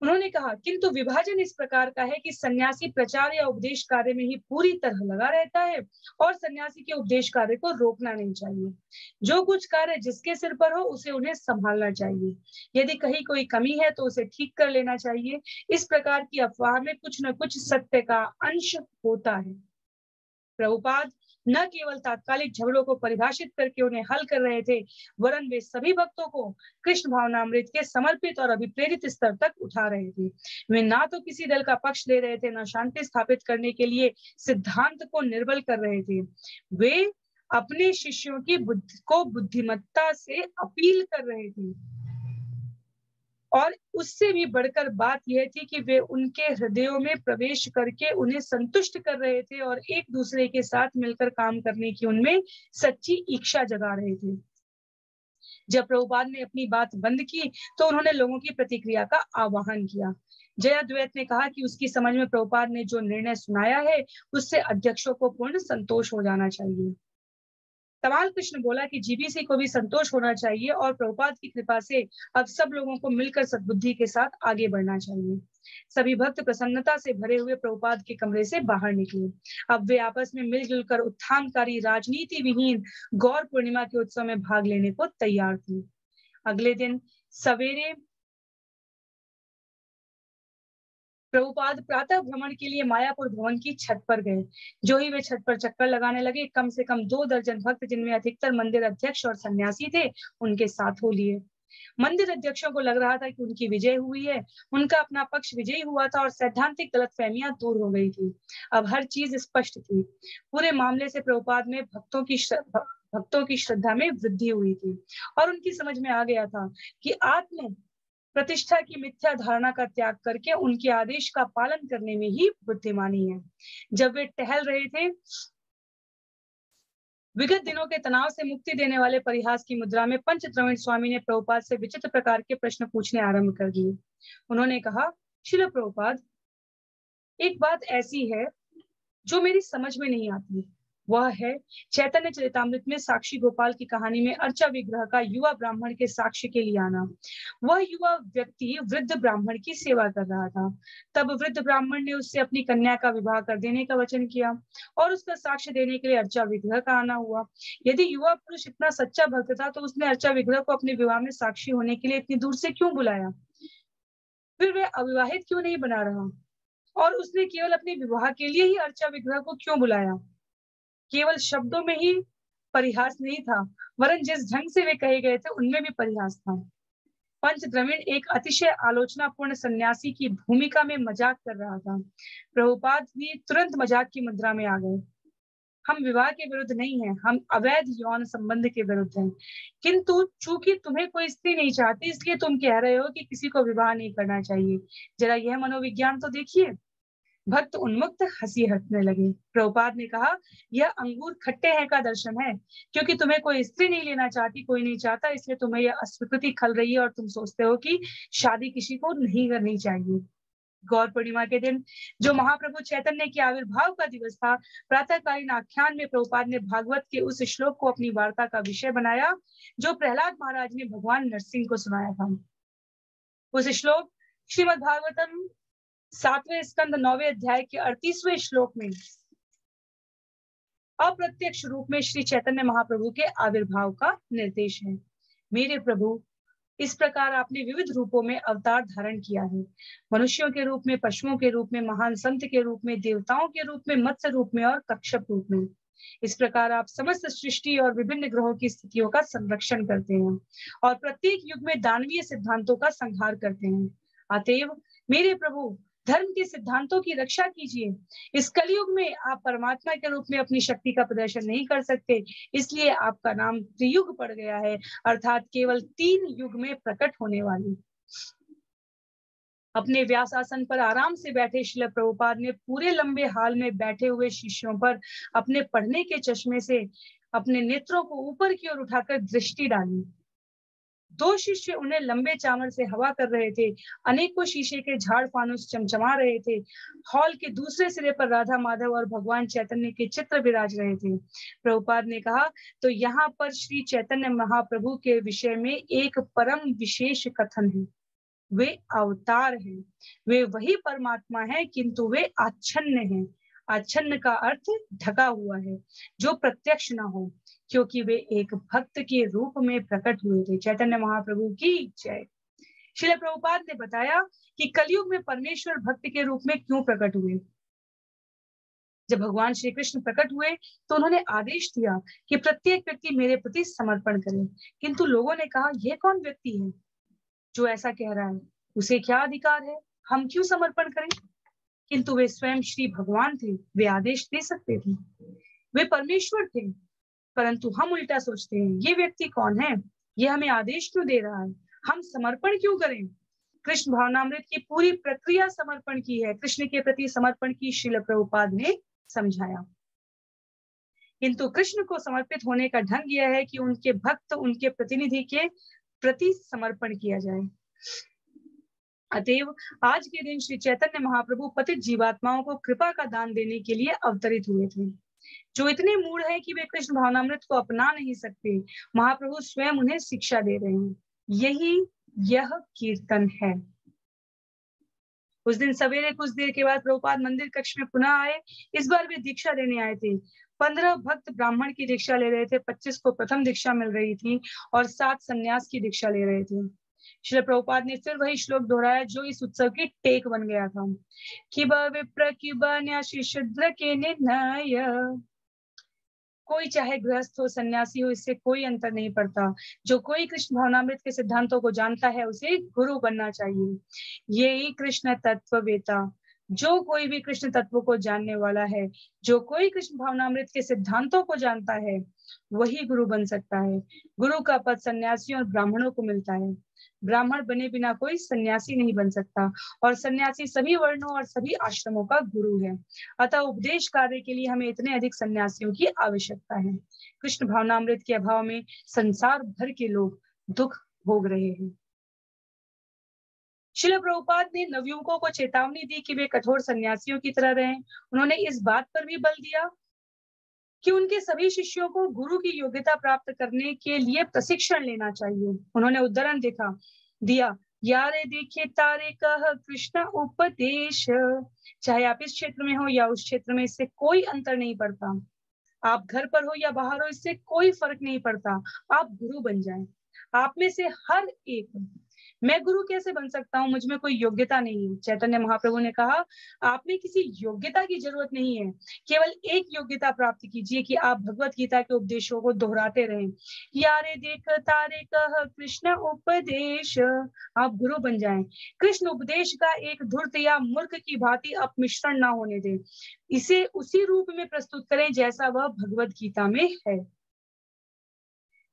उन्होंने कहा, किंतु विभाजन इस प्रकार का है कि सन्यासी प्रचार या उपदेश कार्य में ही पूरी तरह लगा रहता है और सन्यासी के उपदेश कार्य को रोकना नहीं चाहिए। जो कुछ कार्य जिसके सिर पर हो उसे उन्हें संभालना चाहिए। यदि कहीं कोई कमी है तो उसे ठीक कर लेना चाहिए। इस प्रकार की अफवाह में कुछ न कुछ सत्य का अंश होता है। प्रभुपाद न केवल तात्कालिक झगड़ों को परिभाषित करके उन्हें हल कर रहे थे, वरन वे सभी भक्तों को कृष्ण भावनामृत के समर्पित और अभिप्रेरित स्तर तक उठा रहे थे। वे ना तो किसी दल का पक्ष ले रहे थे, न शांति स्थापित करने के लिए सिद्धांत को निर्बल कर रहे थे। वे अपने शिष्यों की बुद्धि को बुद्धिमत्ता से अपील कर रहे थे और उससे भी बढ़कर बात यह थी कि वे उनके हृदयों में प्रवेश करके उन्हें संतुष्ट कर रहे थे और एक दूसरे के साथ मिलकर काम करने की उनमें सच्ची इच्छा जगा रहे थे। जब प्रभुपाद ने अपनी बात बंद की तो उन्होंने लोगों की प्रतिक्रिया का आह्वान किया। जयाद्वैत ने कहा कि उसकी समझ में प्रभुपाद ने जो निर्णय सुनाया है उससे अध्यक्षों को पूर्ण संतोष हो जाना चाहिए। तमाल कृष्ण बोला कि जीबीसी को भी संतोष होना चाहिए और प्रभुपाद की कृपा से अब सब लोगों को मिलकर सद्बुद्धि के साथ आगे बढ़ना चाहिए। सभी भक्त प्रसन्नता से भरे हुए प्रभुपाद के कमरे से बाहर निकले। अब वे आपस में मिलजुल कर उत्थानकारी राजनीति विहीन गौर पूर्णिमा के उत्सव में भाग लेने को तैयार थे। अगले दिन सवेरे प्रभुपाद प्रातः भ्रमण के लिए मायापुर भवन की छत पर गए। जो ही वे छत पर चक्कर लगाने लगे, कम से कम 2 दर्जन भक्त, जिनमें अधिकतर मंदिर अध्यक्ष और सन्यासी थे, उनके साथ हो लिए। मंदिर अध्यक्षों को लग रहा था कि उनकी विजय हुई है, उनका अपना पक्ष विजयी हुआ था और सैद्धांतिक गलतफहमियां दूर हो गई थी। अब हर चीज स्पष्ट थी। पूरे मामले से प्रभुपाद में भक्तों की श्रद्धा में वृद्धि हुई थी और उनकी समझ में आ गया था कि आत्म प्रतिष्ठा की मिथ्या धारणा का त्याग करके उनके आदेश का पालन करने में ही बुद्धिमानी है। जब वे टहल रहे थे, विगत दिनों के तनाव से मुक्ति देने वाले परिहास की मुद्रा में पंच द्रविड़ स्वामी ने प्रभुपाद से विचित्र प्रकार के प्रश्न पूछने आरंभ कर दिए। उन्होंने कहा, श्रील प्रभुपाद, एक बात ऐसी है जो मेरी समझ में नहीं आती। वह है चैतन्य चरितामृत में साक्षी गोपाल की कहानी में अर्चा विग्रह का युवा ब्राह्मण के साक्ष्य के लिए आना। वह युवा व्यक्ति वृद्ध ब्राह्मण की सेवा कर रहा था। तब वृद्ध ब्राह्मण ने उससे अपनी कन्या का विवाह कर देने का वचन किया और उसका साक्ष्य देने के लिए अर्चा विग्रह का आना हुआ। यदि युवा पुरुष इतना सच्चा भक्त था तो उसने अर्चा विग्रह को अपने विवाह में साक्षी होने के लिए इतनी दूर से क्यों बुलाया? फिर वह अविवाहित क्यों नहीं बना रहा? और उसने केवल अपने विवाह के लिए ही अर्चा विग्रह को क्यों बुलाया? केवल शब्दों में ही परिहास नहीं था, वरन जिस ढंग से वे कहे गए थे उनमें भी परिहास था। पंच द्रविड़ एक अतिशय आलोचनापूर्ण सन्यासी की भूमिका में मजाक कर रहा था। प्रभुपाद भी तुरंत मजाक की मुद्रा में आ गए। हम विवाह के विरुद्ध नहीं हैं, हम अवैध यौन संबंध के विरुद्ध हैं। किंतु चूंकि तुम्हें कोई स्त्री नहीं चाहती, इसलिए तुम कह रहे हो कि किसी को विवाह नहीं करना चाहिए। जरा यह मनोविज्ञान तो देखिए। भक्त उन्मुक्त हंसी हंसने लगे। प्रभुपाद ने कहा, यह अंगूर खट्टे हैं का दर्शन है। क्योंकि तुम्हें कोई स्त्री नहीं लेना चाहती, कोई नहीं चाहता, इसलिए तुम्हें यह अस्वीकृति खल रही है और तुम सोचते हो कि शादी किसी को नहीं करनी चाहिए। गौर पूर्णिमा के दिन, जो महाप्रभु चैतन्य के आविर्भाव का दिवस था, प्रातःकालीन आख्यान में प्रभुपाद ने भागवत के उस श्लोक को अपनी वार्ता का विषय बनाया जो प्रहलाद महाराज ने भगवान नरसिंह को सुनाया था। उस श्लोक श्रीमद् भागवतम 7वें स्कंद 9वें अध्याय के 38वें श्लोक में अप्रत्यक्ष रूप में श्री चैतन्य महाप्रभु के आविर्भाव का निर्देश है। मेरे प्रभु, इस प्रकार आपने विविध रूपों में अवतार धारण किया है। मनुष्यों के रूप में, पशुओं के रूप में, महान संत के रूप में, देवताओं के रूप में, मत्स्य रूप में और कच्छप रूप में। इस प्रकार आप समस्त सृष्टि और विभिन्न ग्रहों की स्थितियों का संरक्षण करते हैं और प्रत्येक युग में दानवीय सिद्धांतों का संहार करते हैं। अतएव मेरे प्रभु, धर्म के सिद्धांतों की रक्षा कीजिए। इस कलयुग में आप परमात्मा के रूप में अपनी शक्ति का प्रदर्शन नहीं कर सकते, इसलिए आपका नाम त्रियुग पड़ गया है, अर्थात केवल 3 युग में प्रकट होने वाली। अपने व्यासासन पर आराम से बैठे श्रील प्रभुपाद ने पूरे लंबे हाल में बैठे हुए शिष्यों पर अपने पढ़ने के चश्मे से अपने नेत्रों को ऊपर की ओर उठाकर दृष्टि डाली। 2 शिष्य उन्हें लंबे चामर से हवा कर रहे थे। अनेकों शीशे के झाड़ फानुस चमचमा रहे थे। हॉल के दूसरे सिरे पर राधा माधव और भगवान चैतन्य के चित्र विराज रहे थे। प्रभुपाद ने कहा, तो यहाँ पर श्री चैतन्य महाप्रभु के विषय में एक परम विशेष कथन है। वे अवतार हैं, वे वही परमात्मा है, किंतु वे आच्छन्न हैं। आच्छन्न का अर्थ ढका हुआ है, जो प्रत्यक्ष न हो, क्योंकि वे एक भक्त के रूप में प्रकट हुए थे। चैतन्य महाप्रभु की जय। श्रील प्रभुपाद ने बताया कि कलयुग में परमेश्वर भक्त के रूप में क्यों प्रकट हुए। जब भगवान श्री कृष्ण प्रकट हुए तो उन्होंने आदेश दिया कि प्रत्येक व्यक्ति मेरे प्रति समर्पण करे। किंतु लोगों ने कहा, यह कौन व्यक्ति है जो ऐसा कह रहा है? उसे क्या अधिकार है? हम क्यों समर्पण करें? किंतु वे स्वयं श्री भगवान थे, वे आदेश दे सकते थे, वे परमेश्वर थे। परंतु हम उल्टा सोचते हैं, ये व्यक्ति कौन है, ये हमें आदेश क्यों दे रहा है, हम समर्पण क्यों करें? कृष्ण भावनामृत की पूरी प्रक्रिया समर्पण की है, कृष्ण के प्रति समर्पण की श्रील प्रभुपाद ने समझाया। किंतु कृष्ण को समर्पित होने का ढंग यह है कि उनके भक्त उनके प्रतिनिधि के प्रति समर्पण किया जाए। अतएव आज के दिन श्री चैतन्य महाप्रभु पतित जीवात्माओं को कृपा का दान देने के लिए अवतरित हुए थे, जो इतने मूढ़ है कि वे कृष्ण भावनामृत को अपना नहीं सकते। महाप्रभु स्वयं उन्हें शिक्षा दे रहे हैं। यह कीर्तन है। उस दिन सवेरे कुछ देर के बाद प्रभुपाद मंदिर कक्ष में पुनः आए। इस बार वे दीक्षा देने आए थे। 15 भक्त ब्राह्मण की दीक्षा ले रहे थे, 25 को प्रथम दीक्षा मिल रही थी और 7 संन्यास की दीक्षा ले रहे थे। श्रील प्रभुपाद ने फिर वही श्लोक दोहराया जो इस उत्सव की टेक बन गया था। किब विप्र किब न्यासी शूद्र के निर्णय। कोई चाहे गृहस्थ हो सन्यासी हो, इससे कोई अंतर नहीं पड़ता। जो कोई कृष्ण भावनामृत के सिद्धांतों को जानता है उसे गुरु बनना चाहिए। यही कृष्ण तत्ववेता। जो कोई भी कृष्ण तत्व को जानने वाला है, जो कोई कृष्ण भावनामृत के सिद्धांतों को जानता है, वही गुरु बन सकता है। गुरु का पद सन्यासियों और ब्राह्मणों को मिलता है। ब्राह्मण बने बिना कोई सन्यासी नहीं बन सकता, और सन्यासी सभी वर्णों और सभी आश्रमों का गुरु है। अतः उपदेश कार्य के लिए हमें इतने अधिक सन्यासियों की आवश्यकता है। कृष्ण भावनामृत के अभाव में संसार भर के लोग दुख भोग रहे हैं। श्रील प्रभुपाद ने नवयुवकों को चेतावनी दी कि वे कठोर सन्यासियों की तरह रहें। उन्होंने इस बात पर भी बल दिया कि उनके सभी शिष्यों को गुरु की योग्यता प्राप्त करने के लिए प्रशिक्षण लेना चाहिए। उन्होंने उदाहरण दिया, यारे देखे तारे कह कृष्ण उपदेश। चाहे आप इस क्षेत्र में हो या उस क्षेत्र में, इससे कोई अंतर नहीं पड़ता। आप घर पर हो या बाहर हो, इससे कोई फर्क नहीं पड़ता। आप गुरु बन जाएं। आप में से हर एक। मैं गुरु कैसे बन सकता हूं? मुझ में कोई योग्यता नहीं है। चैतन्य महाप्रभु ने कहा, आप में किसी योग्यता की जरूरत नहीं है। केवल एक योग्यता प्राप्त कीजिए कि आप भगवत गीता के उपदेशों को दोहराते रहें। यारे देख तारे कह कृष्ण उपदेश। आप गुरु बन जाएं। कृष्ण उपदेश का एक धूर्त या मूर्ख की भांति अपमिश्रण ना होने दें। इसे उसी रूप में प्रस्तुत करें जैसा वह भगवत गीता में है।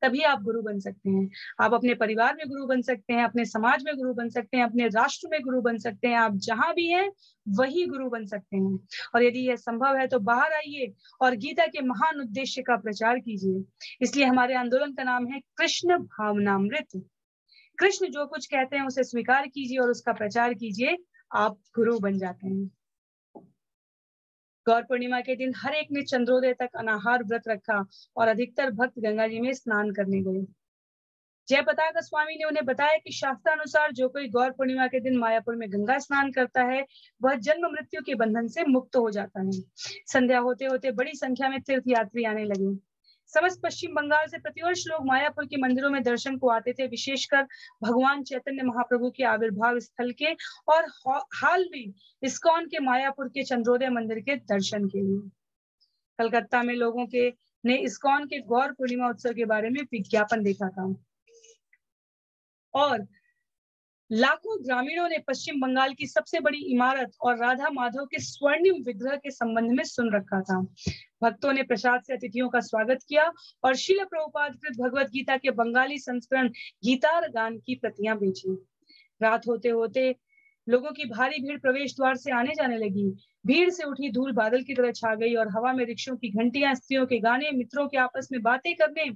तभी आप गुरु बन सकते हैं। आप अपने परिवार में गुरु बन सकते हैं, अपने समाज में गुरु बन सकते हैं, अपने राष्ट्र में गुरु बन सकते हैं। आप जहां भी हैं वही गुरु बन सकते हैं। और यदि यह संभव है तो बाहर आइए और गीता के महान उद्देश्य का प्रचार कीजिए। इसलिए हमारे आंदोलन का नाम है कृष्ण भावनामृत। कृष्ण जो कुछ कहते हैं उसे स्वीकार कीजिए और उसका प्रचार कीजिए। आप गुरु बन जाते हैं। गौर पूर्णिमा के दिन हर एक ने चंद्रोदय तक अनाहार व्रत रखा और अधिकतर भक्त गंगा जी में स्नान करने गए। जयपताका स्वामी ने उन्हें बताया कि शास्त्रानुसार जो कोई गौर पूर्णिमा के दिन मायापुर में गंगा स्नान करता है वह जन्म मृत्यु के बंधन से मुक्त हो जाता है। संध्या होते होते बड़ी संख्या में तीर्थ यात्री आने लगे। समस्त पश्चिम बंगाल से प्रतिवर्ष लोग मायापुर के मंदिरों में दर्शन को आते थे, विशेषकर भगवान चैतन्य महाप्रभु के आविर्भाव स्थल के और हाल में इस्कॉन के मायापुर के चंद्रोदय मंदिर के दर्शन के लिए। कलकत्ता में लोगों के ने इस्कॉन के गौर पूर्णिमा उत्सव के बारे में विज्ञापन देखा था और लाखों ग्रामीणों ने पश्चिम बंगाल की सबसे बड़ी इमारत और राधा माधव के स्वर्णिम विग्रह के संबंध में सुन रखा था। भक्तों ने प्रसाद से अतिथियों का स्वागत किया और श्रील प्रभुपाद कृत भगवत गीता के बंगाली संस्करण गीतार गान की प्रतियां बेची। रात होते होते लोगों की भारी भीड़ प्रवेश द्वार से आने जाने लगी। भीड़ से उठी धूल बादल की तरह छा गई और हवा में रिक्शों की घंटियां, स्त्रियों के गाने, मित्रों के आपस में बातें करने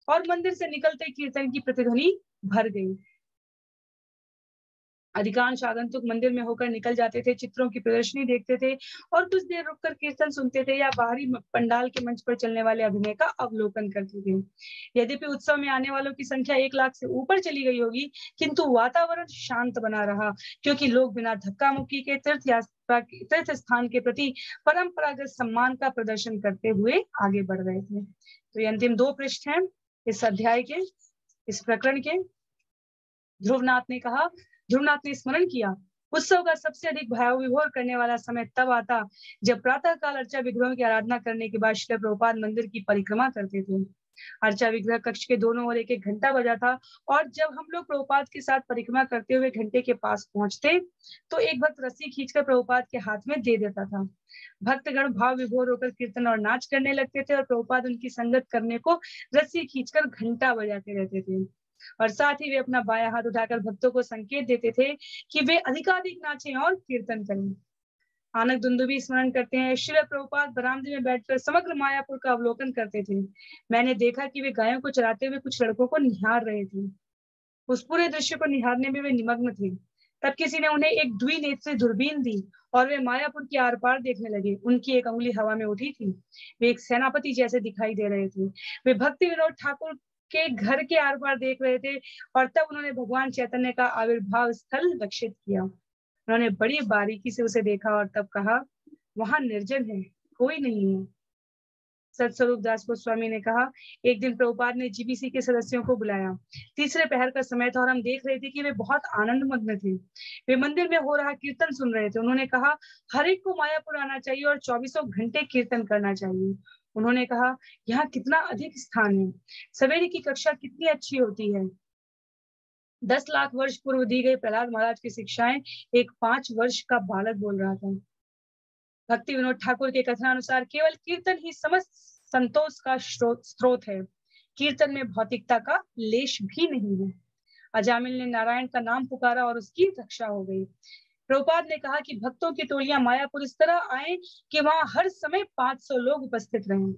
और मंदिर से निकलते कीर्तन की प्रतिध्वनि भर गई। अधिकांश आगंतुक मंदिर में होकर निकल जाते थे, चित्रों की प्रदर्शनी देखते थे और कुछ देर रुककर कीर्तन सुनते थे या बाहरी पंडाल के मंच पर चलने वाले अभिनय का अवलोकन करते थे। यद्यपि उत्सव में आने वालों की संख्या 1 लाख से ऊपर चली गई होगी, किंतु वातावरण शांत बना रहा, क्योंकि लोग बिना धक्का मुक्की के तीर्थ स्थान के प्रति परंपरागत सम्मान का प्रदर्शन करते हुए आगे बढ़ रहे थे। तो ये अंतिम 2 पृष्ठ हैं इस अध्याय के, इस प्रकरण के। ध्रुवनाथ ने स्मरण किया, उत्सव का सबसे अधिक भावविभोर करने वाला समय तब आता जब प्रातः काल अर्चा विग्रहों की आराधना करने के बाद श्रील प्रभुपाद मंदिर की परिक्रमा करते थे। अर्चा विग्रह कक्ष के दोनों ओर एक घंटा बजा था और जब हम लोग प्रभुपाद के साथ परिक्रमा करते हुए घंटे के पास पहुंचते तो एक भक्त रस्सी खींचकर प्रभुपाद के हाथ में दे देता था। भक्तगण भाव विभोर होकर कीर्तन और नाच करने लगते थे और प्रभुपाद उनकी संगत करने को रस्सी खींचकर घंटा बजाते रहते थे। और साथ ही वे अपना बायां हाथ उठाकर भक्तों को संकेत देते थे कि वे अधिकाधिक नाचें और कीर्तन करें। आनक दुंदुभी स्मरण करते हैं, श्रील प्रभुपाद बरामदे में बैठकर समग्र मायापुर का अवलोकन करते थे। मैंने देखा कि वे गायों को चराते हुए कुछ लड़कों को निहार रहे थे। उस पूरे दृश्य को निहारने में वे निमग्न थे। तब किसी ने उन्हें एक द्विनेत्री दूरबीन दी और वे मायापुर के आर पार देखने लगे। उनकी एक अंगुली हवा में उठी थी। वे एक सेनापति जैसे दिखाई दे रहे थे। वे भक्ति विनोद ठाकुर के घर के आर पार देख रहे थे और तब उन्होंने भगवान चैतन्य का आविर्भाव स्थल लक्षित किया। उन्होंने बड़ी बारीकी से उसे देखा और तब कहा, वहां निर्जन है, कोई नहीं है। सतस्वरूप दास गोस्वामी ने कहा, एक दिन प्रभुपाद ने जीबीसी के सदस्यों को बुलाया। तीसरे पहर का समय था और हम देख रहे थे कि वे बहुत आनंद मग्न थे। वे मंदिर में हो रहा कीर्तन सुन रहे थे। उन्होंने कहा, हर एक को मायापुर आना चाहिए और 24 घंटे कीर्तन करना चाहिए। उन्होंने कहा, यहाँ कितना अधिक स्थान है, सवेरे की कक्षा कितनी अच्छी होती है। 10 लाख वर्ष पूर्व दी गई प्रहलाद महाराज की शिक्षाएं एक 5 वर्ष का बालक बोल रहा था। भक्ति विनोद ठाकुर के कथनानुसार केवल कीर्तन ही समस्त संतोष का स्रोत है। कीर्तन में भौतिकता का लेश भी नहीं है। अजामिल ने नारायण का नाम पुकारा और उसकी रक्षा हो गई। प्रभुपाद ने कहा कि भक्तों की टोलियां मायापुर इस तरह आए कि वहां हर समय 500 लोग उपस्थित रहें।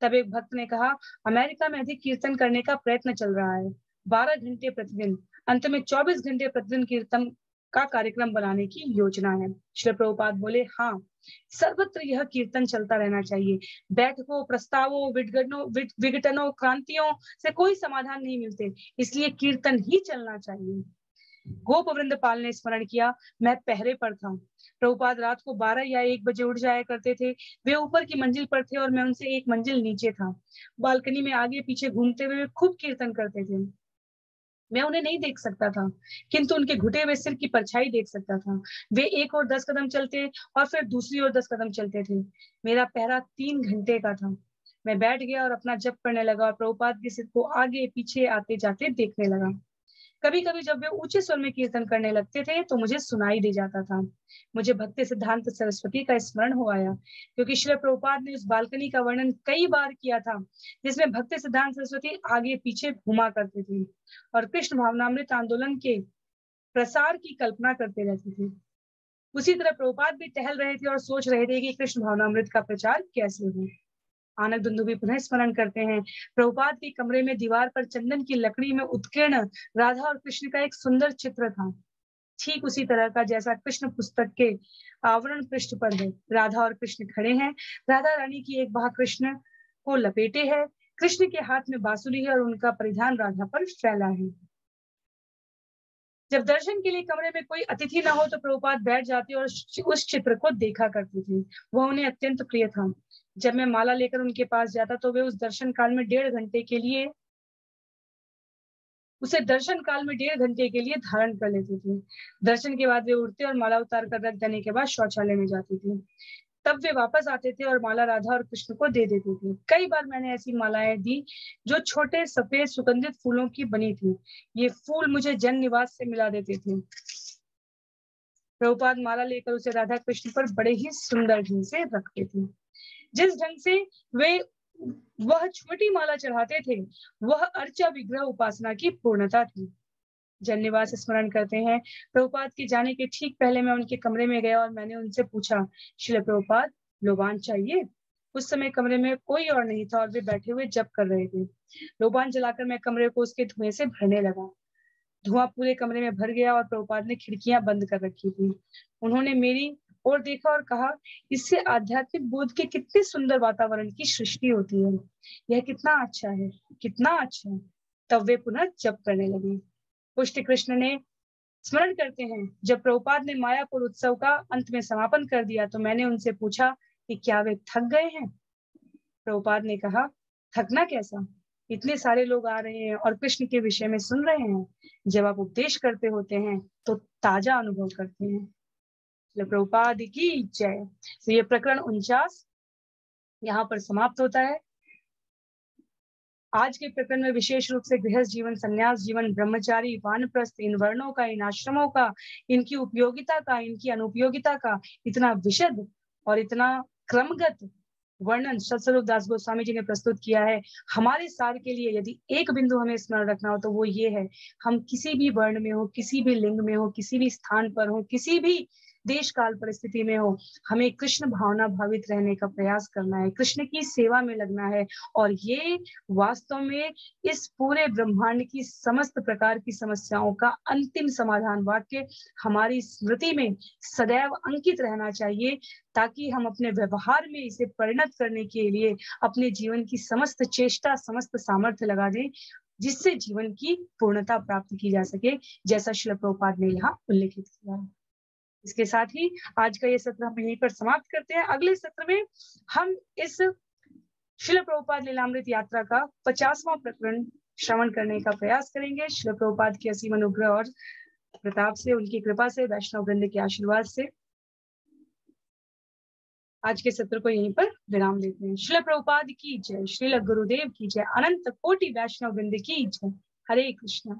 तब एक भक्त ने कहा, अमेरिका में अधिक कीर्तन करने का प्रयत्न चल रहा है, 12 घंटे प्रतिदिन, अंत में 24 घंटे प्रतिदिन कीर्तन का कार्यक्रम बनाने की योजना है। श्री प्रभुपाद बोले, हाँ, सर्वत्र यह कीर्तन चलता रहना चाहिए। बैठकों, प्रस्तावों, विघटनों, क्रांतियों से कोई समाधान नहीं मिलते, इसलिए कीर्तन ही चलना चाहिए। गोप वृंदपाल ने स्मरण किया, मैं पहरे पर था। प्रभुपाद रात को 12 या 1 बजे उठ जाया करते थे। वे ऊपर की मंजिल पर थे और मैं उनसे एक मंजिल नीचे था। बालकनी में आगे पीछे घूमते हुए खूब कीर्तन करते थे। मैं उन्हें नहीं देख सकता था, किंतु उनके घुटे हुए सिर की परछाई देख सकता था। वे एक और 10 कदम चलते और फिर दूसरी ओर 10 कदम चलते थे। मेरा पहरा 3 घंटे का था। मैं बैठ गया और अपना जप करने लगा और प्रभुपाद के सिर को आगे पीछे आते जाते देखने लगा। कभी कभी जब वे ऊंचे स्वर में कीर्तन करने लगते थे तो मुझे सुनाई दे जाता था। मुझे भक्ति सिद्धांत सरस्वती का स्मरण हो आया, क्योंकि श्री प्रभुपाद ने उस बालकनी का वर्णन कई बार किया था जिसमें भक्ति सिद्धांत सरस्वती आगे पीछे घुमा करते थे और कृष्ण भावनामृत आंदोलन के प्रसार की कल्पना करते रहते थे। उसी तरह प्रभुपाद भी टहल रहे थे और सोच रहे थे कि कृष्ण भावनामृत का प्रचार कैसे हो। आनक दुंदुभी पुनः स्मरण करते हैं, प्रभुपाद के कमरे में दीवार पर चंदन की लकड़ी में उत्कीर्ण राधा और कृष्ण का एक सुंदर चित्र था, ठीक उसी तरह का जैसा कृष्ण पुस्तक के आवरण पृष्ठ पर है। राधा और कृष्ण खड़े हैं। राधा रानी की एक बाह कृष्ण को लपेटे है। कृष्ण के हाथ में बांसुरी है और उनका परिधान राधा पर फैला है। जब दर्शन के लिए कमरे में कोई अतिथि ना हो तो प्रभुपाद बैठ जाते और उस चित्र को देखा करते थे। वह उन्हें अत्यंत प्रिय था। जब मैं माला लेकर उनके पास जाता तो वे उसे दर्शन काल में 1.5 घंटे के लिए धारण कर लेते थे। दर्शन के बाद वे उठते और माला उतार कर रख देने के बाद शौचालय में जाते थे। तब वे वापस आते थे और माला राधा और कृष्ण को दे देते थे। कई बार मैंने ऐसी मालाएं दी जो छोटे सफेद सुगंधित फूलों की बनी थी। ये फूल मुझे जन निवास से मिला देते थे। प्रभुपाद माला लेकर उसे राधा कृष्ण पर बड़े ही सुंदर ढंग से रखते थे। जिस ढंग से वे वह छोटी माला चढ़ाते थे वह अर्चा विग्रह उपासना की पूर्णता थी। जन्निवास स्मरण करते हैं, प्रभुपाद के जाने के ठीक पहले मैं उनके कमरे में गया और मैंने उनसे पूछा, श्री प्रभुपाद, लोबान चाहिए? उस समय कमरे में कोई और नहीं था और वे बैठे हुए जप कर रहे थे। लोबान जलाकर मैं कमरे को उसके धुएं से भरने लगा। धुआं पूरे कमरे में भर गया और प्रभुपाद ने खिड़कियां बंद कर रखी थी। उन्होंने मेरी ओर देखा और कहा, इससे आध्यात्मिक बोध के कितने सुंदर वातावरण की सृष्टि होती है। यह कितना अच्छा है, कितना अच्छा है। तब वे पुनः जप करने लगे। पुष्ट कृष्ण ने स्मरण करते हैं, जब प्रभुपाद ने मायापुर उत्सव का अंत में समापन कर दिया तो मैंने उनसे पूछा कि क्या वे थक गए हैं। प्रभुपाद ने कहा, थकना कैसा, इतने सारे लोग आ रहे हैं और कृष्ण के विषय में सुन रहे हैं। जब आप उपदेश करते होते हैं तो ताजा अनुभव करते हैं। प्रभुपाद की जय। तो ये प्रकरण 49 यहाँ पर समाप्त होता है। आज के प्रकरण में विशेष रूप से गृहस्थ जीवन, संन्यास जीवन, ब्रह्मचारी, वानप्रस्थ, इन वर्णों का, इन आश्रमों का, इनकी उपयोगिता का, इनकी अनुपयोगिता का इतना विशद और इतना क्रमगत वर्णन सतस्वरूप दास गोस्वामी जी ने प्रस्तुत किया है। हमारे सार के लिए यदि एक बिंदु हमें स्मरण रखना हो तो वो ये है, हम किसी भी वर्ण में हो, किसी भी लिंग में हो, किसी भी स्थान पर हो, किसी भी देश काल परिस्थिति में हो, हमें कृष्ण भावना भावित रहने का प्रयास करना है, कृष्ण की सेवा में लगना है। और ये वास्तव में इस पूरे ब्रह्मांड की समस्त प्रकार की समस्याओं का अंतिम समाधान वाक्य हमारी स्मृति में सदैव अंकित रहना चाहिए, ताकि हम अपने व्यवहार में इसे परिणत करने के लिए अपने जीवन की समस्त चेष्टा, समस्त सामर्थ्य लगा दें, जिससे जीवन की पूर्णता प्राप्त की जा सके, जैसा श्रील प्रभुपाद ने यहाँ उल्लेखित किया है। इसके साथ ही आज का ये सत्र हम यहीं पर समाप्त करते हैं। अगले सत्र में हम इस श्रील प्रभुपाद लीलामृत यात्रा का 50वां प्रकरण श्रवण करने का प्रयास करेंगे। श्रील प्रभुपाद की असीम अनुग्रह और प्रताप से, उनकी कृपा से, वैष्णव वृंद के आशीर्वाद से आज के सत्र को यहीं पर विराम देते हैं। श्रील प्रभुपाद की जय, श्रील गुरुदेव की जय, अनंत कोटि वैष्णव वृंद की जय। हरे कृष्णा।